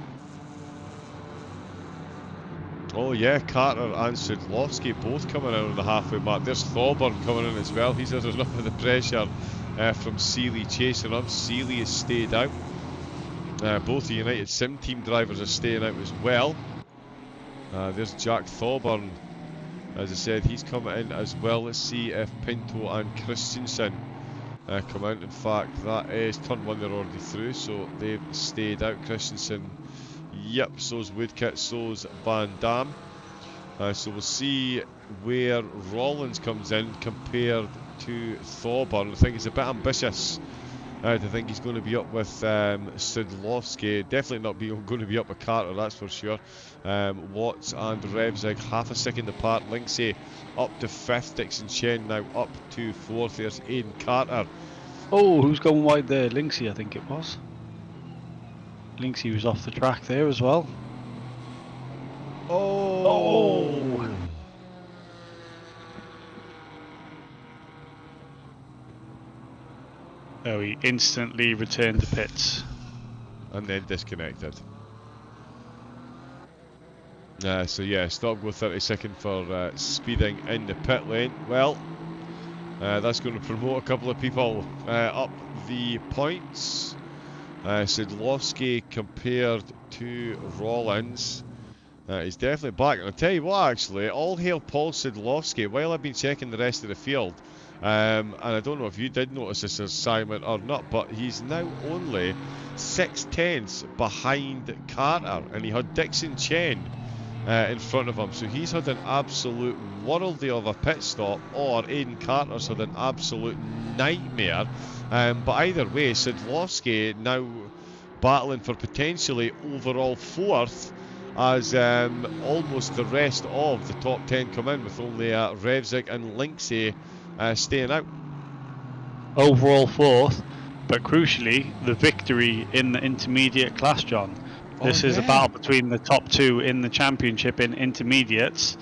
Oh yeah, Carter and Sadlowski both coming in on the halfway mark. There's Thoburn coming in as well. He's had enough of the pressure from Seeley chasing him. Seeley has stayed out. Both the United Sim team drivers are staying out as well. There's Jack Thoburn. As I said, he's coming in as well. Let's see if Pinto and Christensen come out. In fact, that is turn 1, they're already through, so they've stayed out. Christensen, yep, so's Woodkit, so's Van Dam. So we'll see where Rollins comes in compared to Thoburn. I think it's a bit ambitious to think he's going to be up with Sadlowski. Definitely not going to be up with Carter, that's for sure. Watts and Revzig half a second apart. Linksay up to 5th. Dixon Chen now up to 4th. There's Aidan Carter. Oh, who's going wide there? Linksay, I think it was. Linksay was off the track there as well. Oh! Oh, he instantly returned to pits. And then disconnected. So yeah, stop go 30 second for speeding in the pit lane. Well, that's going to promote a couple of people up the points. Sadlowski compared to Rollins. He's definitely back. And I'll tell you what, actually, all hail Paul Sadlowski. While I've been checking the rest of the field, and I don't know if you did notice this, Simon, or not, but he's now only 6/10 behind Carter, and he had Dixon Chen in front of him, so he's had an absolute worldie of a pit stop, or Aidan Carter's had an absolute nightmare. But either way, Sadlowski now battling for potentially overall 4th, as almost the rest of the top 10 come in, with only Revzig and Linksay staying out. Overall 4th, but crucially, the victory in the intermediate class, John. This is a battle between the top 2 in the championship in intermediates.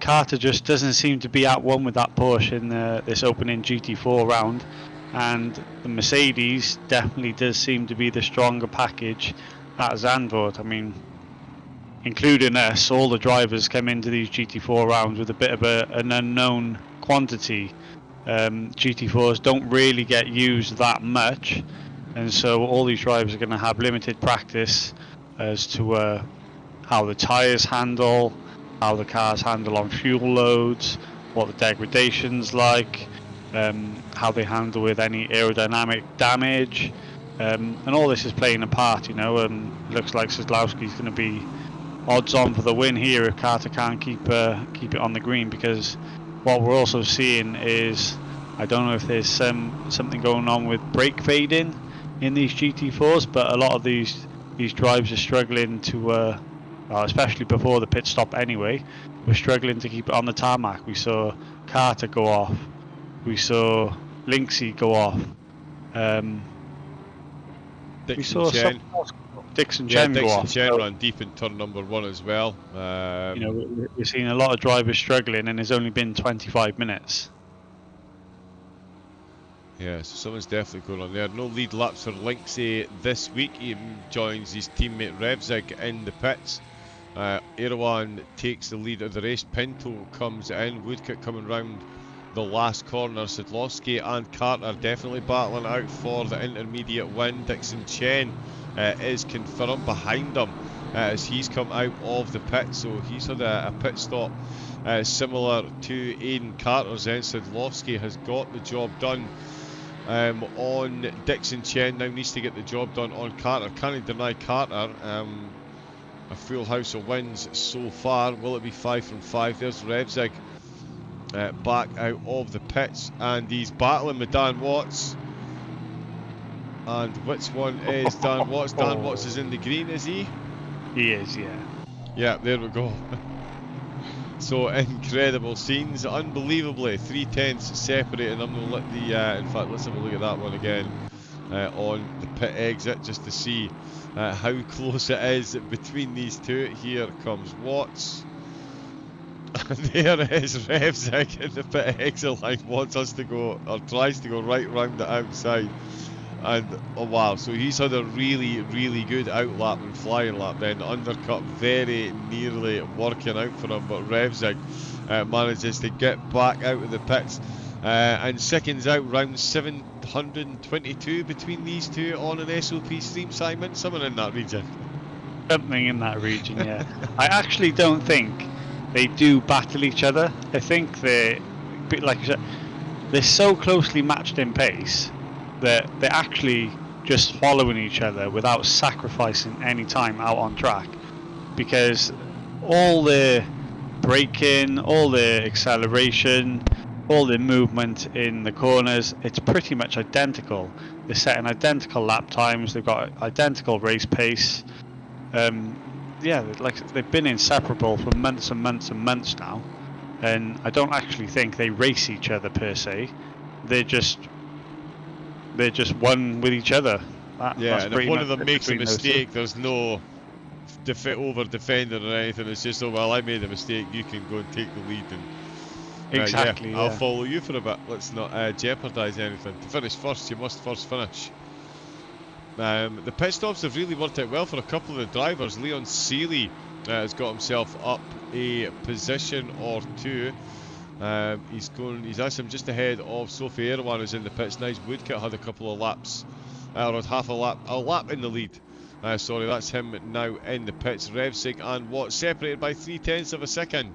Carter just doesn't seem to be at one with that Porsche in this opening GT4 round, and the Mercedes definitely does seem to be the stronger package at Zandvoort. I mean, including us, all the drivers come into these GT4 rounds with a bit of an unknown quantity. GT4s don't really get used that much, and so all these drivers are going to have limited practice as to how the tyres handle, how the cars handle on fuel loads, what the degradation's like, how they handle with any aerodynamic damage, and all this is playing a part, you know. Looks like Sadlowski's going to be odds on for the win here if Carter can't keep it on the green, because what we're also seeing is, I don't know if there's something going on with brake fading in these GT4s, but a lot of these drives are struggling to, especially before the pit stop anyway, we're struggling to keep it on the tarmac. We saw Carter go off, we saw Linksay go off, we saw Dixon Chen go off. Chen ran deep in turn number 1 as well. You know, we're seeing a lot of drivers struggling, and it's only been 25 minutes. Yeah, so someone's definitely going on there. No lead laps for Linksay this week. He joins his teammate Revzig in the pits. Erwan takes the lead of the race. Pinto comes in. Woodkit coming round the last corner. Sadlowski and Carter definitely battling out for the intermediate win. Dixon Chen is confirmed behind him as he's come out of the pit, so he's had a pit stop similar to Aidan Carter's. Then Sadlowski has got the job done on Dixon Chen, now needs to get the job done on Carter. Can't deny Carter a full house of wins so far. Will it be 5 from 5? There's Revzig back out of the pits, and he's battling with Dan Watts. And which one is Dan Watts? Dan Watts is in the green, is he? He is, yeah. Yeah, there we go. So incredible scenes, unbelievably 3/10 separating them. We'll let the in fact, let's have a look at that one again on the pit exit just to see how close it is between these two. Here comes Watts. And there is Revzig in the pit exit line, wants us to go, or tries to go right round the outside. And oh wow, so he's had a really, really good outlap and flying lap then. Undercut very nearly working out for him, but Revzig manages to get back out of the pits and seconds out round 722 between these two on an SOP stream, Simon. Something in that region. Something in that region, yeah. I actually don't think they do battle each other. I think they're, like you said, they're so closely matched in pace that they're actually just following each other without sacrificing any time out on track, because all the braking, all the acceleration, all the movement in the corners, it's pretty much identical. They're setting identical lap times, they've got identical race pace. Yeah, like they've been inseparable for months and months and months now, and I don't actually think they race each other per se. They're just one with each other. Yeah, and if one of them makes a mistake, there's no over defending or anything. It's just, oh well, I made a mistake, you can go and take the lead, and exactly. I'll follow you for a bit. Let's not jeopardise anything. To finish first, you must first finish. The pit stops have really worked out well for a couple of the drivers. Leon Seeley has got himself up a position or two. He's actually just ahead of Sophie Erwan, who's in the pits. Nice Woodcut had a couple of laps, or half a lap in the lead. Sorry, that's him now in the pits. Revzig and Watts separated by 0.3 of a second.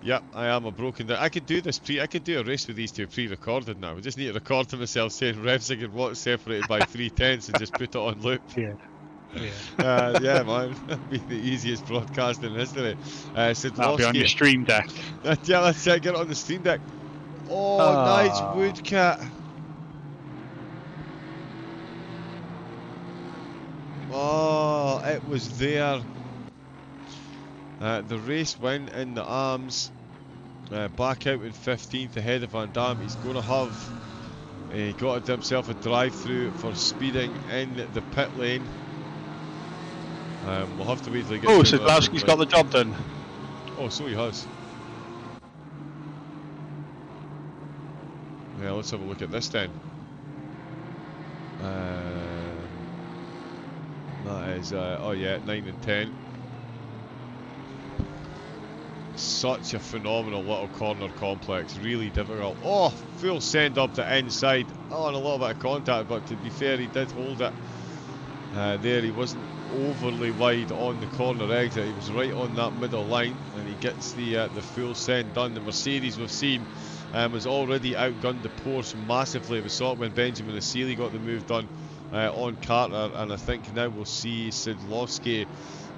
Yep, I am a broken down. I could do this I could do a race with these two pre-recorded now. I just need to record to myself saying Revzig and Watts separated by 0.3 and just put it on loop. Yeah. Yeah, man, that'd be the easiest broadcast in history. That'll be on your stream deck. Yeah, that's it, get it on the stream deck. Oh, nice Woodcut. Oh, it was there. The race went in the arms. Back out in 15th ahead of Van Dam. He's going to have got himself a drive-through for speeding in the pit lane. We'll have to wait till he gets. Oh, so Sadlowski's got the job done. Oh, so he has. Yeah, let's have a look at this then. That is, oh yeah, 9 and 10. Such a phenomenal little corner complex, really difficult. Oh, full send up the inside. Oh, and a little bit of contact, but to be fair, he did hold it. There, he wasn't overly wide on the corner exit. He was right on that middle line, and he gets the full send done. The Mercedes we've seen has already outgunned the Porsche massively. We saw it when Benjamin Asili got the move done on Carter, and I think now we'll see Sadlowski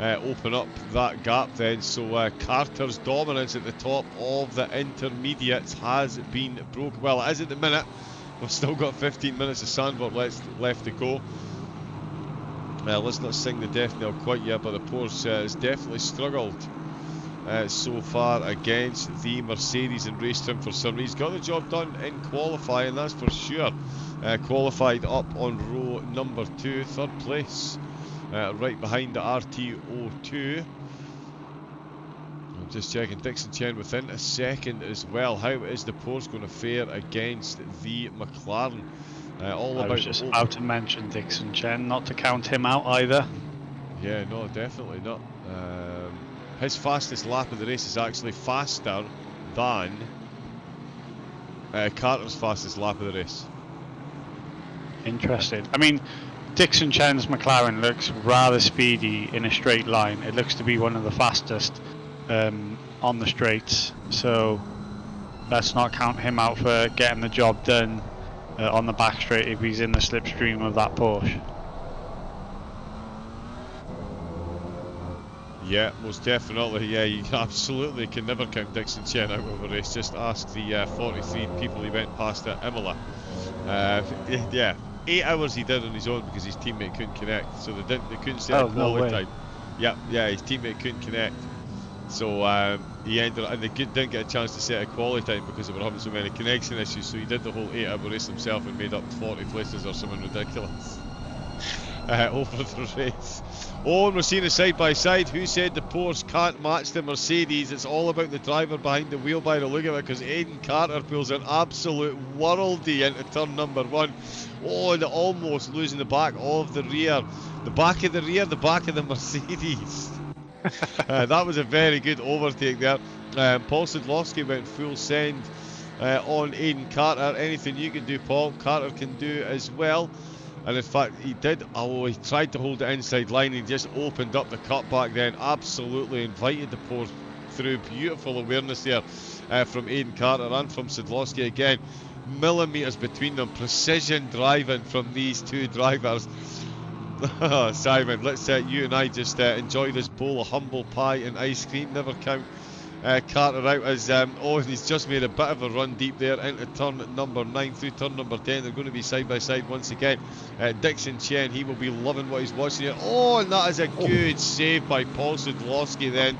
open up that gap then. So Carter's dominance at the top of the intermediates has been broken. Well, it is at the minute. We've still got 15 minutes of Zandvoort left to go. Let's not sing the death knell quite yet, but the Porsche has definitely struggled so far against the Mercedes in race trim for some reason. He's got the job done in qualifying, that's for sure. Qualified up on row number 2, third place, right behind the RT02. I'm just checking, Dixon Chen within a second as well. How is the Porsche going to fare against the McLaren? I was just about to mention Dixon Chen, not to count him out either. Yeah, no, definitely not. His fastest lap of the race is actually faster than Carter's fastest lap of the race. Interesting. I mean, Dixon Chen's McLaren looks rather speedy in a straight line. It looks to be one of the fastest on the straights. So let's not count him out for getting the job done on the back straight if he's in the slipstream of that Porsche. Yeah, most definitely. Yeah, you absolutely can never count Dixon Chen out of a race. Just ask the 43 people he went past at Imola. Yeah, 8 hours he did on his own because his teammate couldn't connect. So they couldn't set a quality time. Yeah, his teammate couldn't connect. So he ended up, and they didn't get a chance to set a quality time because they were having so many connection issues. So he did the whole 8-hour race himself and made up 40 places or something ridiculous over the race. Oh, and we're seeing a side by side. Who said the Porsche can't match the Mercedes? It's all about the driver behind the wheel by the look of it, because Aiden Carter pulls an absolute worldie into turn number 1. Oh, and almost losing the back of the rear. The back of the rear, the back of the Mercedes. That was a very good overtake there. Paul Sadlowski went full send on Aiden Carter. Anything you can do, Paul, Carter can do as well. And in fact, he did. Oh, he tried to hold the inside line. He just opened up the cutback then. Absolutely invited the Porsche through. Beautiful awareness there from Aiden Carter and from Sadlowski again. Millimetres between them. Precision driving from these two drivers. Simon, let's you and I just enjoy this bowl of humble pie and ice cream. Never count Carter out as he's just made a bit of a run deep there into turn number 9 through turn number 10. They're going to be side by side once again. Dixon Chen, he will be loving what he's watching here. Oh, and that is a good save by Paul Sadlowski then.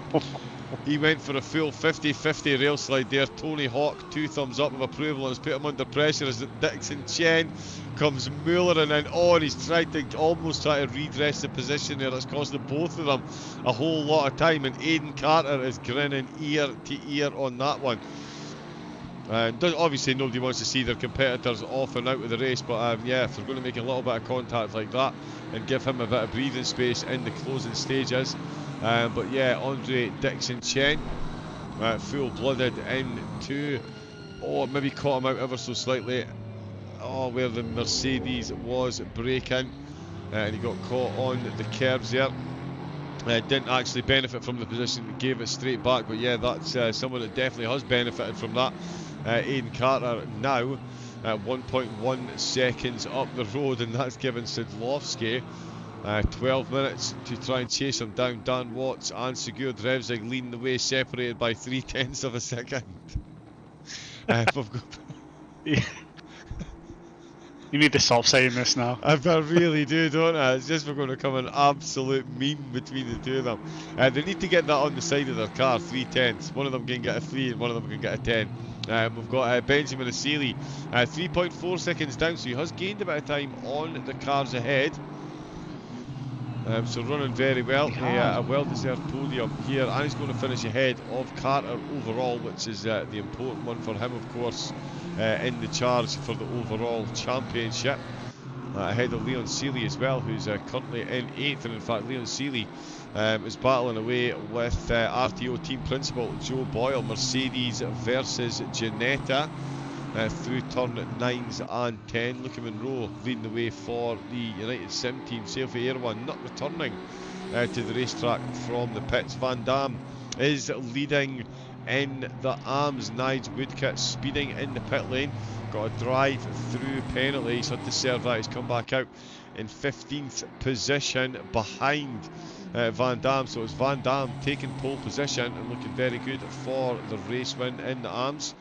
He went for a full 50-50 rail slide there. Tony Hawk, 2 thumbs up of approval, and has put him under pressure as Dixon Chen comes moolering in. Oh, and he's almost try to redress the position there. That's costing both of them a whole lot of time, and Aiden Carter is grinning ear to ear on that one. Obviously nobody wants to see their competitors off and out of the race, but yeah, if they're going to make a little bit of contact like that and give him a bit of breathing space in the closing stages. But yeah, Andre Dixon Chen full-blooded into, maybe caught him out ever so slightly, where the Mercedes was braking, and he got caught on the curbs there. Didn't actually benefit from the position, gave it straight back, but yeah, that's someone that definitely has benefited from that. Aiden Carter now 1.1 seconds up the road, and that's given Sadlowski 12 minutes to try and chase him down. Dan Watts and Sigurd Revsing leading the way, separated by 0.3 of a second. You need to stop saying this now. I really do, don't I? It's just we're going to come an absolute meme between the two of them. They need to get that on the side of their car, 0.3. One of them can get a 3 and one of them can get a 10. We've got Benjamin Asili 3.4 seconds down, so he has gained a bit of time on the cars ahead. So running very well, a well-deserved podium here, and he's going to finish ahead of Carter overall, which is the important one for him, of course, in the charge for the overall championship, ahead of Leon Seeley as well, who's currently in 8th, and in fact Leon Seeley is battling away with RTO team principal Joe Boyle. Mercedes versus Ginetta. Through turn 9s and 10. Luca Monroe leading the way for the United Sim team. Sophie Irwan not returning to the racetrack from the pits. Van Dam is leading in the arms. Nige Woodkit speeding in the pit lane. Got a drive through penalty. He's had to serve that. He's come back out in 15th position behind Van Dam. So it's Van Dam taking pole position and looking very good for the race win in the arms.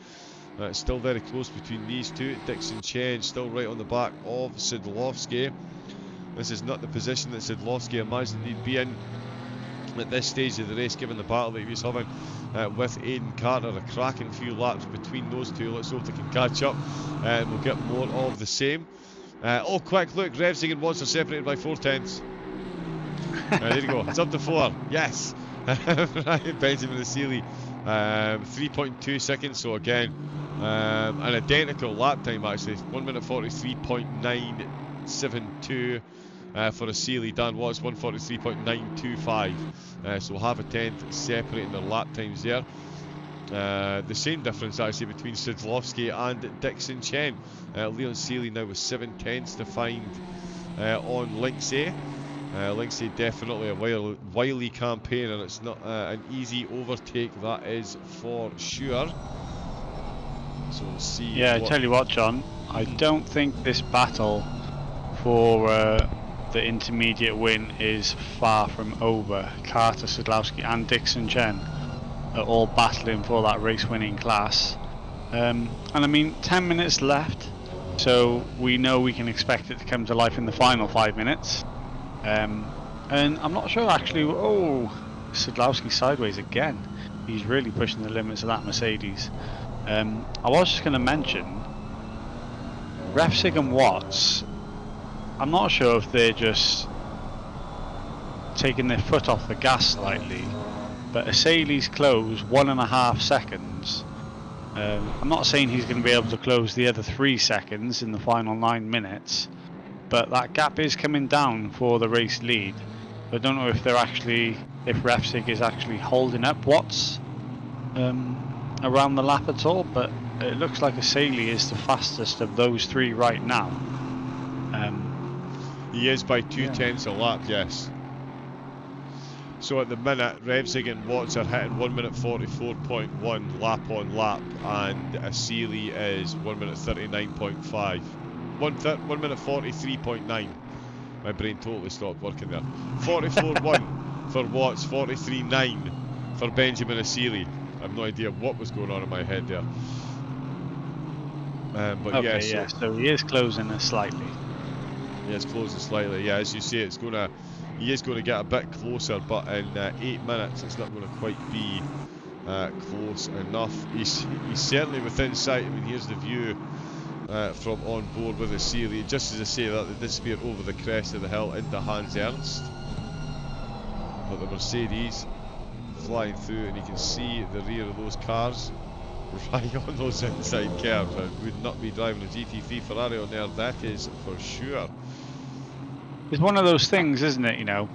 It's still very close between these two. Dixon Chen still right on the back of Sadlowski. This is not the position that Sadlowski imagined he'd be in at this stage of the race, given the battle that he was having with Aiden Carter. A cracking few laps between those two. Let's hope they can catch up, and we'll get more of the same. Quick look, Revsing and Watts are separated by 0.4. There you go, it's up to 4. Yes. Benjamin Asili 3.2 seconds, so again an identical lap time actually, 1 minute 43.972 for a Seeley. Dan Watts 143.925, so half a tenth separating their lap times there. The same difference actually between Sidlowski and Dixon Chen. Leon Seeley now with 7/10 to find on Links A. Links A definitely a wily campaign, and it's not an easy overtake, that is for sure. So we'll see. Yeah, I tell you what, John, I don't think this battle for the intermediate win is far from over. Carter, Sidlowski and Dixon Chen are all battling for that race-winning class. And I mean, 10 minutes left, so we know we can expect it to come to life in the final 5 minutes. And I'm not sure actually. Oh, Sidlowski sideways again. He's really pushing the limits of that Mercedes. I was just going to mention Refsig and Watts. I'm not sure if they're just taking their foot off the gas slightly, but Asali's close 1.5 seconds. I'm not saying he's going to be able to close the other 3 seconds in the final 9 minutes, but that gap is coming down for the race lead. I don't know if Refsig is actually holding up Watts around the lap at all, but it looks like Asali is the fastest of those 3 right now. He is by 2/10 a lap, yes. So at the minute, Refsig and Watts are hitting 1 minute 44.1 lap on lap, and Asali is 1 minute 39.5. 1 minute 43.9. My brain totally stopped working there. 44.1 for Watts, 43.9 for Benjamin Asali. I have no idea what was going on in my head there. But okay, yeah, so he is closing it slightly. Yeah, it's closing slightly. Yeah, as you say, he is going to get a bit closer, but in 8 minutes, it's not going to quite be close enough. He's certainly within sight. I mean, here's the view from on board with Asali. Just as I say that, they disappear over the crest of the hill into Hans Ernst. But the Mercedes flying through, and you can see the rear of those cars right on those inside curves. I would not be driving a GT3 Ferrari on there, that is for sure. It's one of those things, isn't it? You know,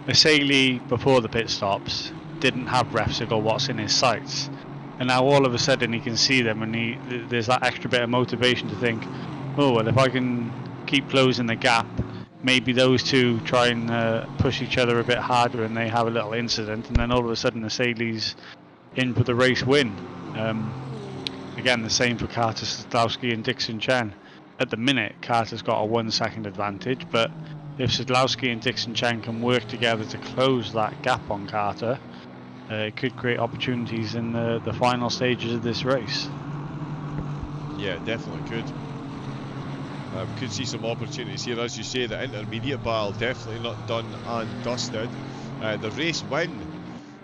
Asali before the pit stops didn't have Refsig or Watts in his sights, and now all of a sudden he can see them, and there's that extra bit of motivation to think, oh well, if I can keep closing the gap, maybe those two try and push each other a bit harder, and they have a little incident, and then all of a sudden Asali's in for the race win. Again, the same for Carter, Sidlowski and Dixon Chen. At the minute, Carter's got a 1 second advantage, but if Sidlowski and Dixon Chen can work together to close that gap on Carter, it could create opportunities in the final stages of this race. Yeah, definitely could. Could see some opportunities here. As you say, the intermediate battle definitely not done and dusted. The race win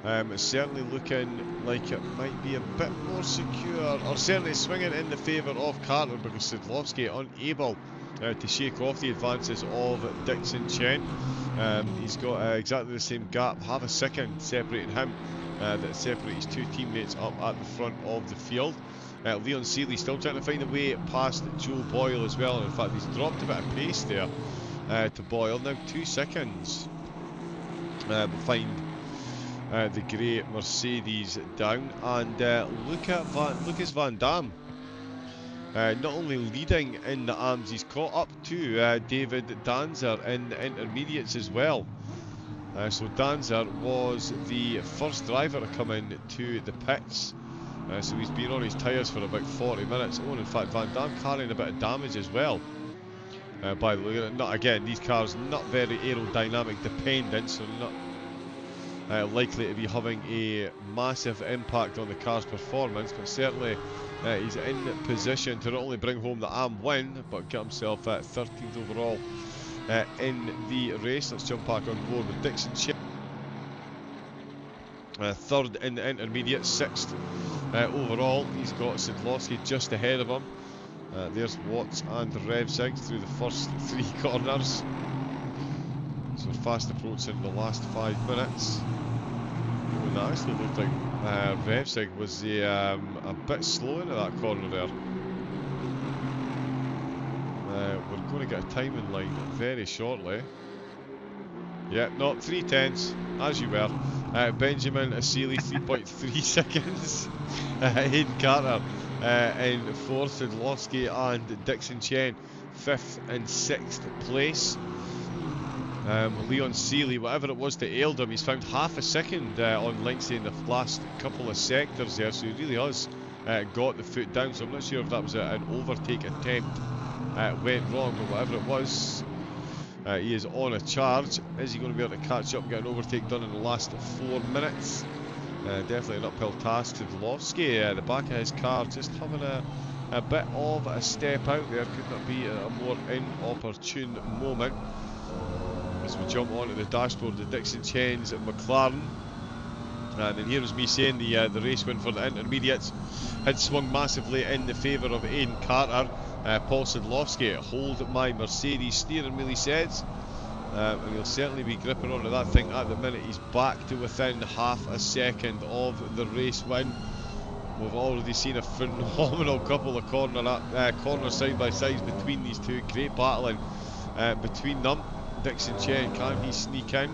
is certainly looking like it might be a bit more secure, or certainly swinging in the favour of Carter, because Sidlowski unable to shake off the advances of Dixon Chen. He's got exactly the same gap, half a second separating him, that separates his 2 teammates up at the front of the field. Leon Seeley still trying to find a way past Joe Boyle as well, and in fact he's dropped a bit of pace there to Boyle. Now 2 seconds behind the grey Mercedes down, and Lucas Van Dam not only leading in the AMS, he's caught up to David Danzer in the intermediates as well. So Danzer was the first driver to come in to the pits, so he's been on his tyres for about 40 minutes. Oh, and in fact Van Dam carrying a bit of damage as well. By the way, not again, these cars not very aerodynamic dependent, so not likely to be having a massive impact on the car's performance, but certainly he's in position to not only bring home the AM win, but get himself 13th overall in the race. Let's jump back on board with Dixon Chen. Third in the intermediate, 6th overall. He's got Sidlowski just ahead of him. There's Watts and Refsig through the first 3 corners. So fast approaching the last 5 minutes. And that actually looked like Refsig was a bit slow into that corner there. We're going to get a timing line very shortly. Yeah, not 3/10, as you were. Benjamin Asili, 3.3 seconds. Hayden Carter in 4th, Sadlowski and Dixon Chen 5th and 6th place. Leon Seeley, whatever it was that ailed him, he's found half a second on Lindsay in the last couple of sectors there, so he really has got the foot down. So I'm not sure if that was an overtake attempt went wrong, but whatever it was, he is on a charge. Is he going to be able to catch up and get an overtake done in the last 4 minutes? Definitely an uphill task to Vlovsky. The back of his car just having a bit of a step out there. Could that be a more inopportune moment? As we jump onto the dashboard, the Dixon Chen's McLaren. And here was me saying the race win for the intermediates had swung massively in the favour of Aidan Carter. Paul Sadlowski, hold my Mercedes steering wheel, he says. And he'll certainly be gripping onto that thing at the minute. He's back to within half a second of the race win. We've already seen a phenomenal couple of corner side by sides between these two. Great battling between them. Dixon Chen, can he sneak in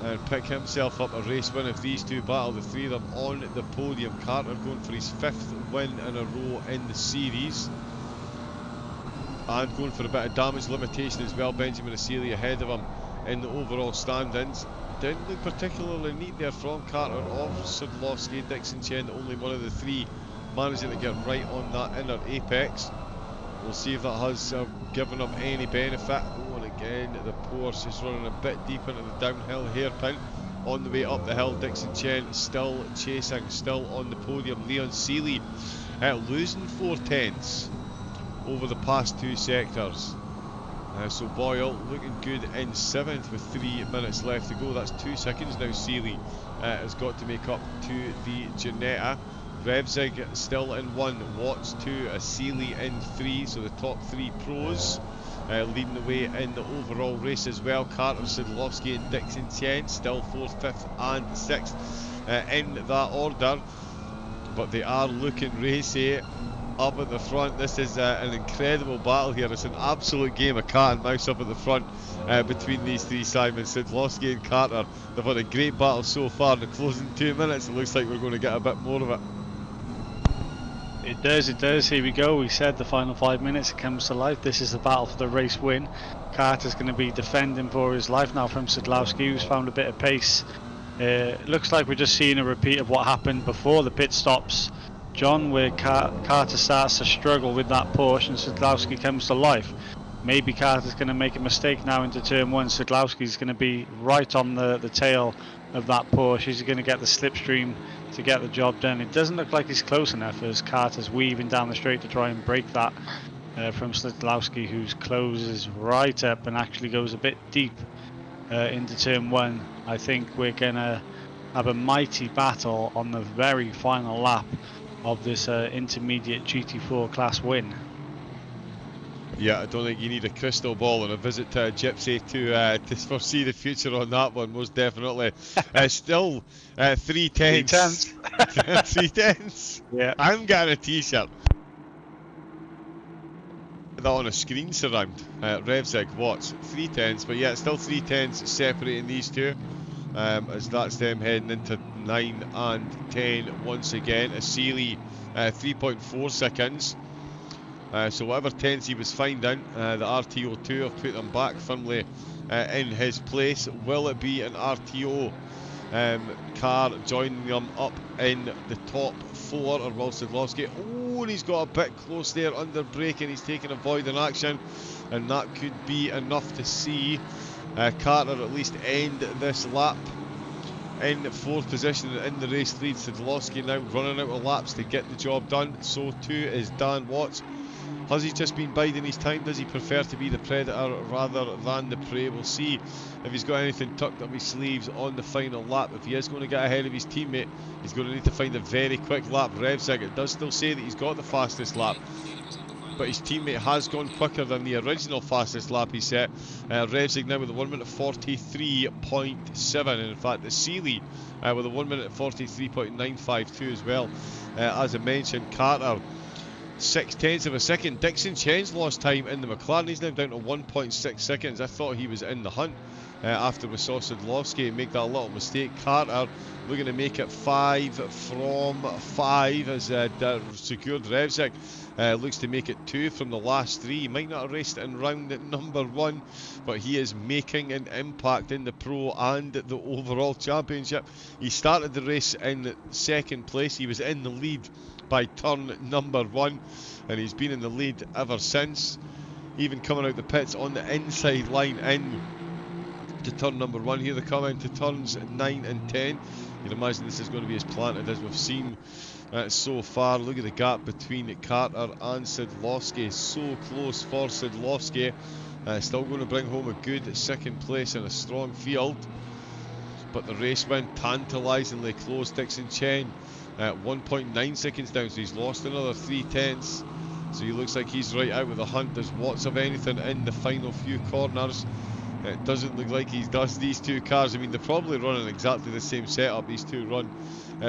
and pick himself up a race win if these two battle? The three of them on the podium. Carter going for his 5th win in a row in the series, and going for a bit of damage limitation as well. Benjamin Asili ahead of him in the overall standings. Didn't look particularly neat there from Carter or Sadlowski. Dixon Chen, only one of the three managing to get right on that inner apex. We'll see if that has given him any benefit. Oh, and again, the Porsche is running a bit deep into the downhill hairpin. On the way up the hill, Dixon Chen still chasing, still on the podium. Leon Seeley losing 4/10 over the past 2 sectors. So Boyle looking good in 7th with 3 minutes left to go. That's 2 seconds now. Seeley has got to make up to the Ginetta. Revzig still in 1, Watts 2, Seeley in 3, so the top 3 pros leading the way in the overall race as well. Carter, Sadlowski and Dixon Chen still 4th, 5th and 6th in that order, but they are looking racy up at the front. This is an incredible battle here. It's an absolute game of cat and mouse up at the front between these three, Simon. Sadlowski and Carter, they've had a great battle so far. In the closing 2 minutes, it looks like we're going to get a bit more of it. It does. Here we go. We said the final 5 minutes, it comes to life. This is the battle for the race win. Carter's going to be defending for his life now from Sadlowski, who's found a bit of pace. Looks like we're just seeing a repeat of what happened before the pit stops, John, where Carter starts to struggle with that Porsche and Sadlowski comes to life. Maybe Carter's going to make a mistake now into turn 1. Sadlowski's going to be right on the tail of that Porsche. He's going to get the slipstream to get the job done. It doesn't look like he's close enough as Carter's weaving down the straight to try and break that from Sadlowski, who closes right up and actually goes a bit deep into turn 1. I think we're going to have a mighty battle on the very final lap of this intermediate GT4 class win. Yeah, I don't think you need a crystal ball and a visit to a gypsy to foresee the future on that one, most definitely. Still 3/10. 3/10. Yeah. I'm getting a t-shirt. That on a screen surround. Revzig, Watts, 3/10, but yeah, still 3/10 separating these two. As that's them heading into 9 and 10 once again. Asili 3.4 seconds. So whatever tenths he was finding, the RTO2 have put them back firmly in his place. Will it be an RTO car joining them up in the top 4, or will Sadlowski? Oh, and he's got a bit close there under brake and he's taking avoiding action, and that could be enough to see Carter at least end this lap in 4th position in the race lead. Sadlowski now running out of laps to get the job done. So too is Dan Watts. Has he just been biding his time? Does he prefer to be the predator rather than the prey? We'll see if he's got anything tucked up his sleeves on the final lap. If he is going to get ahead of his teammate, he's going to need to find a very quick lap. Revzig, it does still say that he's got the fastest lap, but his teammate has gone quicker than the original fastest lap he set. Revzig now with a 1 minute 43.7, and in fact the Seeley with a 1 minute 43.952 as well. As I mentioned, Carter 0.6 of a second. Dixon Chen's lost time in the McLaren. He's now down to 1.6 seconds. I thought he was in the hunt after we saw Sadlowski make that little mistake. Carter looking to make it 5 from 5 as secured Revsig looks to make it 2 from the last 3. He might not have raced in round number 1, but he is making an impact in the Pro and the overall championship. He started the race in 2nd place. He was in the lead by turn number 1, and he's been in the lead ever since, even coming out the pits on the inside line in to turn number 1. Here they come into turns 9 and 10. You can imagine this is going to be as planted as we've seen so far. Look at the gap between Carter and Sadlowski. So close for Sadlowski. Still going to bring home a good 2nd place in a strong field. But the race went tantalisingly close. Dixon Chen 1.9 seconds down, so he's lost another 3/10. So he looks like he's right out with the hunt. There's lots of anything in the final few corners. It doesn't look like he does these two cars. I mean, they're probably running exactly the same setup. These two run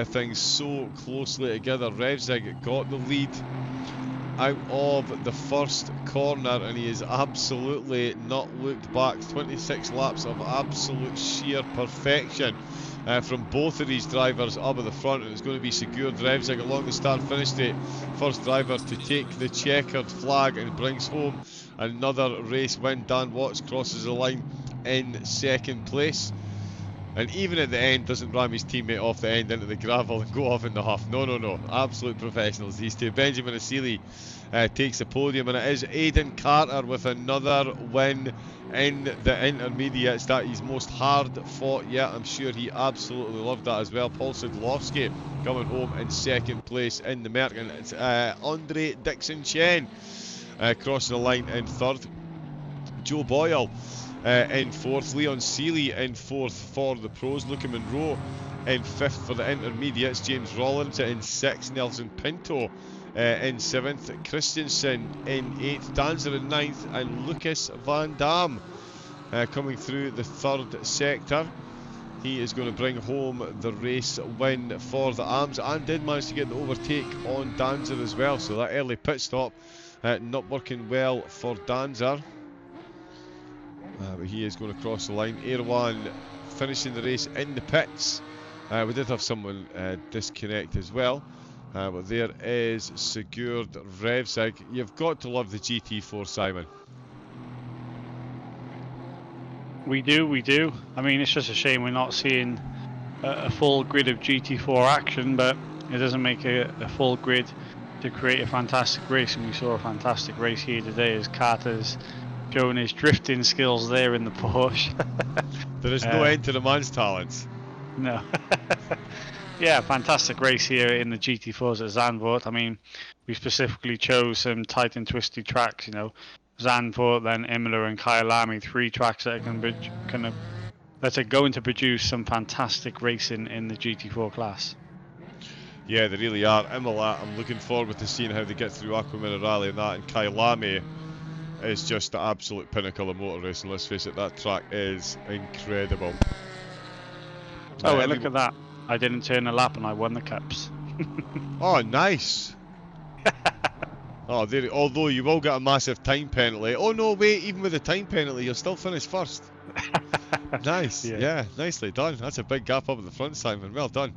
things so closely together. Revsig got the lead out of the first corner, and he has absolutely not looked back. 26 laps of absolute sheer perfection from both of these drivers up at the front, and it's going to be secured Revsig along the start-finish straight. First driver to take the checkered flag and brings home another race win. Dan Watts crosses the line in 2nd place, and even at the end doesn't ram his teammate off the end into the gravel and go off in the huff. No, absolute professionals these two. Benjamin Asili takes the podium, and it is Aidan Carter with another win in the intermediates. That is most hard fought yet. I'm sure he absolutely loved that as well. Paul Sadlowski coming home in 2nd place in the Merc, and it's Andre Dixon Chen crossing the line in 3rd. Joe Boyle in 4th. Leon Seeley in 4th for the pros. Luca Monroe in 5th for the intermediates. James Rollins in 6th. Nelson Pinto in 7th. Christensen in 8th. Danzer in 9th. And Lucas Van Dam coming through the 3rd sector. He is going to bring home the race win for the AMS, and did manage to get the overtake on Danzer as well. So that early pit stop not working well for Danzer. But he is going to cross the line. Erwan finishing the race in the pits. We did have someone disconnect as well. But there is Sigurd Revsig. You've got to love the GT4, Simon. We do. I mean, it's just a shame we're not seeing a full grid of GT4 action, but it doesn't make a full grid to create a fantastic race. And we saw a fantastic race here today as Carter's showing his drifting skills there in the Porsche. There is no end to the man's talents. No. Yeah, fantastic race here in the GT4s at Zandvoort. I mean, we specifically chose some tight and twisty tracks, you know, Zandvoort, then Imola and Kyalami, 3 tracks that are going to produce some fantastic racing in the GT4 class. Yeah, they really are. Imola, I'm looking forward to seeing how they get through Aqua Minerale and that, and Kyalami is just the absolute pinnacle of motor racing. Let's face it, that track is incredible. Oh, well, look at that. I didn't turn a lap and I won the cups. Oh, nice. Oh, there, although you will get a massive time penalty. Oh no, wait, even with the time penalty, you'll still finish first. Nice, yeah, nicely done. That's a big gap up at the front, Simon. Well done.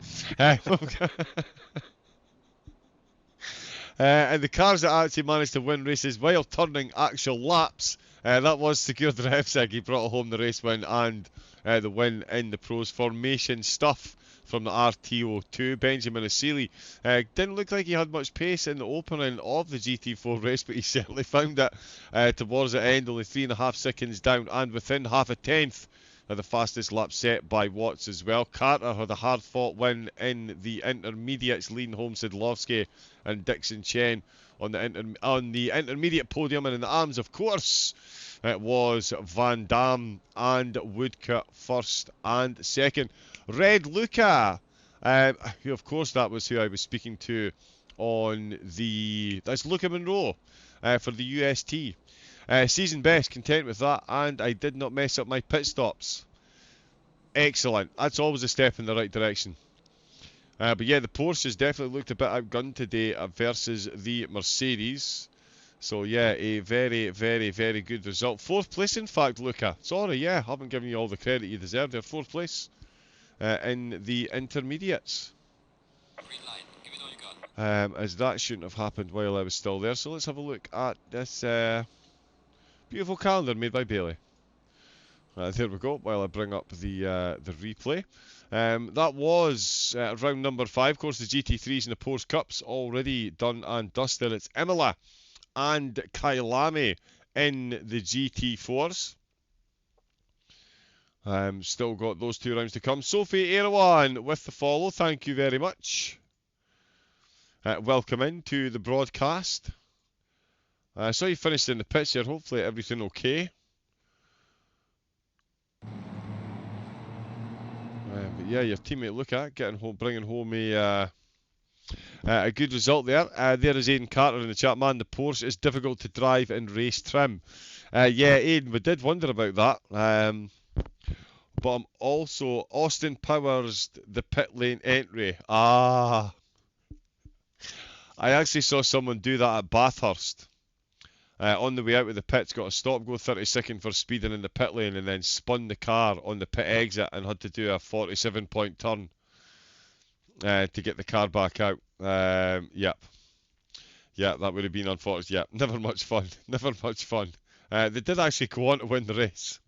And the cars that actually managed to win races while turning actual laps, that was Sigurd Revsig. He brought home the race win and the win in the pros. Formation stuff from the RTO2. Benjamin Asili didn't look like he had much pace in the opening of the GT4 race, but he certainly found it towards the end, only 3.5 seconds down, and within half a tenth of the fastest lap set by Watts as well. Carter had a hard-fought win in the intermediates, leading home Sadlowski and Dixon Chen on the intermediate podium, and in the AMS, of course, it was Van Dam and Woodcock first and second. Red Luca, who of course that was who I was speaking to on that's Luca Monroe for the UST. Season best, content with that, and I did not mess up my pit stops. Excellent, that's always a step in the right direction. But yeah, the Porsches definitely looked a bit outgunned today versus the Mercedes. So yeah, a very, very, very good result. 4th place, in fact, Luca. Sorry, yeah, haven't given you all the credit you deserve there. 4th place in the intermediates. As that shouldn't have happened while I was still there. So let's have a look at this beautiful calendar made by Bailey. There we go, while I bring up the replay. That was round number 5. Of course, the GT3s and the Porsche Cups already done and dusted. It's Imola and Kailami in the GT4s. Still got those 2 rounds to come. Sophie Erwan with the follow. Thank you very much. Welcome into the broadcast. I saw you finished in the pits here. Hopefully everything okay. But yeah, your teammate look at bringing home a good result there. There is Aidan Carter in the chat. Man, the Porsche is difficult to drive in race trim. Yeah, Aidan, we did wonder about that. But I'm also Austin Powers, the pit lane entry. I actually saw someone do that at Bathurst. On the way out of the pits, got a stop, go 30-second for speeding in the pit lane, and then spun the car on the pit exit and had to do a 47-point turn to get the car back out. Yep. Yeah, that would have been unfortunate. Yeah, never much fun. Never much fun. They did actually go on to win the race.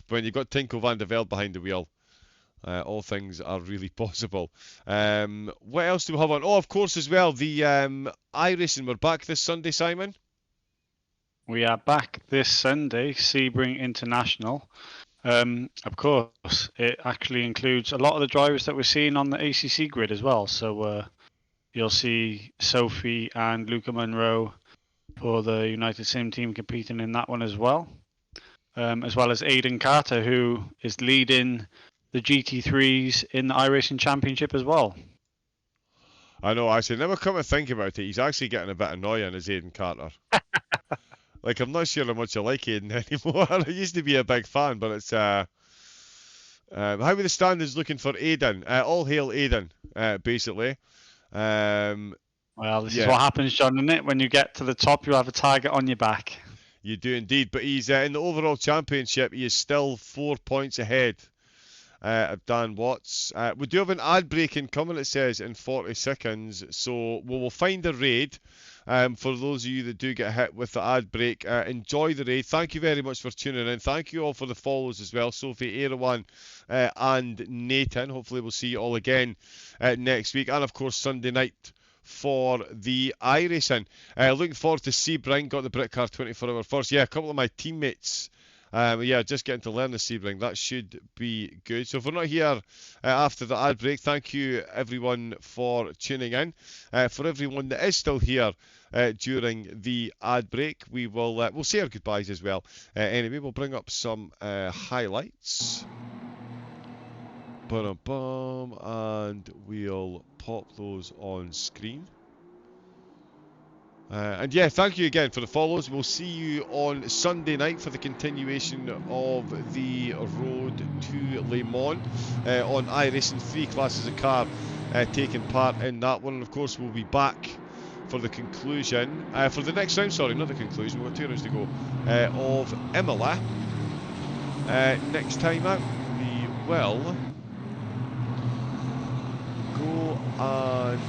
But when you've got Tinko van der Velde behind the wheel, all things are really possible. What else do we have on? Oh, of course, as well, the iRacing. We're back this Sunday, Simon. We are back this Sunday, Sebring International. Of course, it actually includes a lot of the drivers that we're seeing on the ACC grid as well. So you'll see Sophie and Luca Monroe for the United Sim team competing in that one as well as Aidan Carter, who is leading the GT3s in the iRacing Championship as well. I know, actually, never come to think about it, he's actually getting a bit annoying as Aidan Carter. Like, I'm not sure how much I like Aidan anymore. I used to be a big fan, but it's... how are the standings looking for Aidan? All hail Aidan, basically. Well, this is what happens, John, isn't it? When you get to the top, you have a target on your back. You do indeed, but he's in the overall championship, he is still 4 points ahead of Dan Watts. We do have an ad break incoming, it says, in 40 seconds, so we will find a raid. For those of you that do get hit with the ad break, enjoy the raid. Thank you very much for tuning in. Thank you all for the follows as well. Sophie, Erwan, and Nathan. Hopefully we'll see you all again next week. And of course Sunday night for the iRacing. Looking forward to Sebring. Got the Britcar 24-hour first. Yeah, a couple of my teammates. Just getting to learn the Sebring. That should be good. So if we're not here after the ad break, thank you everyone for tuning in. For everyone that is still here during the ad break, we'll say our goodbyes as well. Anyway, we'll bring up some highlights. And we'll pop those on screen. And yeah, thank you again for the follows. We'll see you on Sunday night for the continuation of the road to Le Mans on iRacing. 3 classes of car taking part in that one. And of course, we'll be back for the conclusion, for the next round, sorry, not the conclusion, we've got 2 rounds to go, of Imola. Next time out, we will go and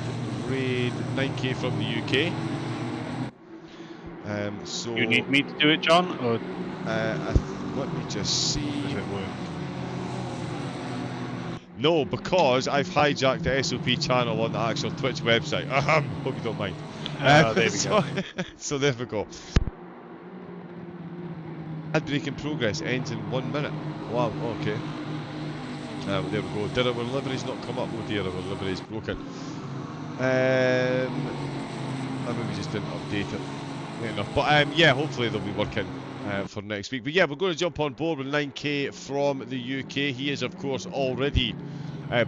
raid 9K from the UK. So you need me to do it, John, or let me just see. Does it work? No, because I've hijacked the SOP channel on the actual Twitch website. Hope you don't mind. There we go. So there we go. Ad break in progress ends in 1 minute. Wow. Okay. There we go. Did our livery's not come up? Oh dear, our livery's broken. I maybe just didn't update it. Enough. But yeah, hopefully they'll be working for next week. But yeah, we're going to jump on board with 9K from the UK. He is, of course, already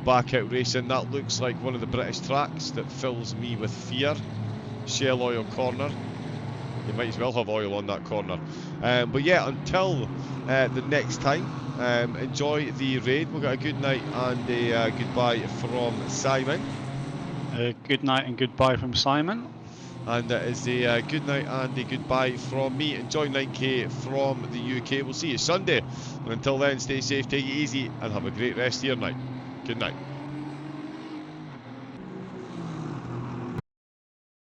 back out racing. That looks like one of the British tracks that fills me with fear. Shell Oil Corner. You might as well have oil on that corner. But yeah, until the next time, enjoy the raid. We've got a good night and a goodbye from Simon. Good night and goodbye from Simon. And that is a good night and a goodbye from me. Enjoy 9K from the UK. We'll see you Sunday. And until then, stay safe, take it easy, and have a great rest of your night. Good night.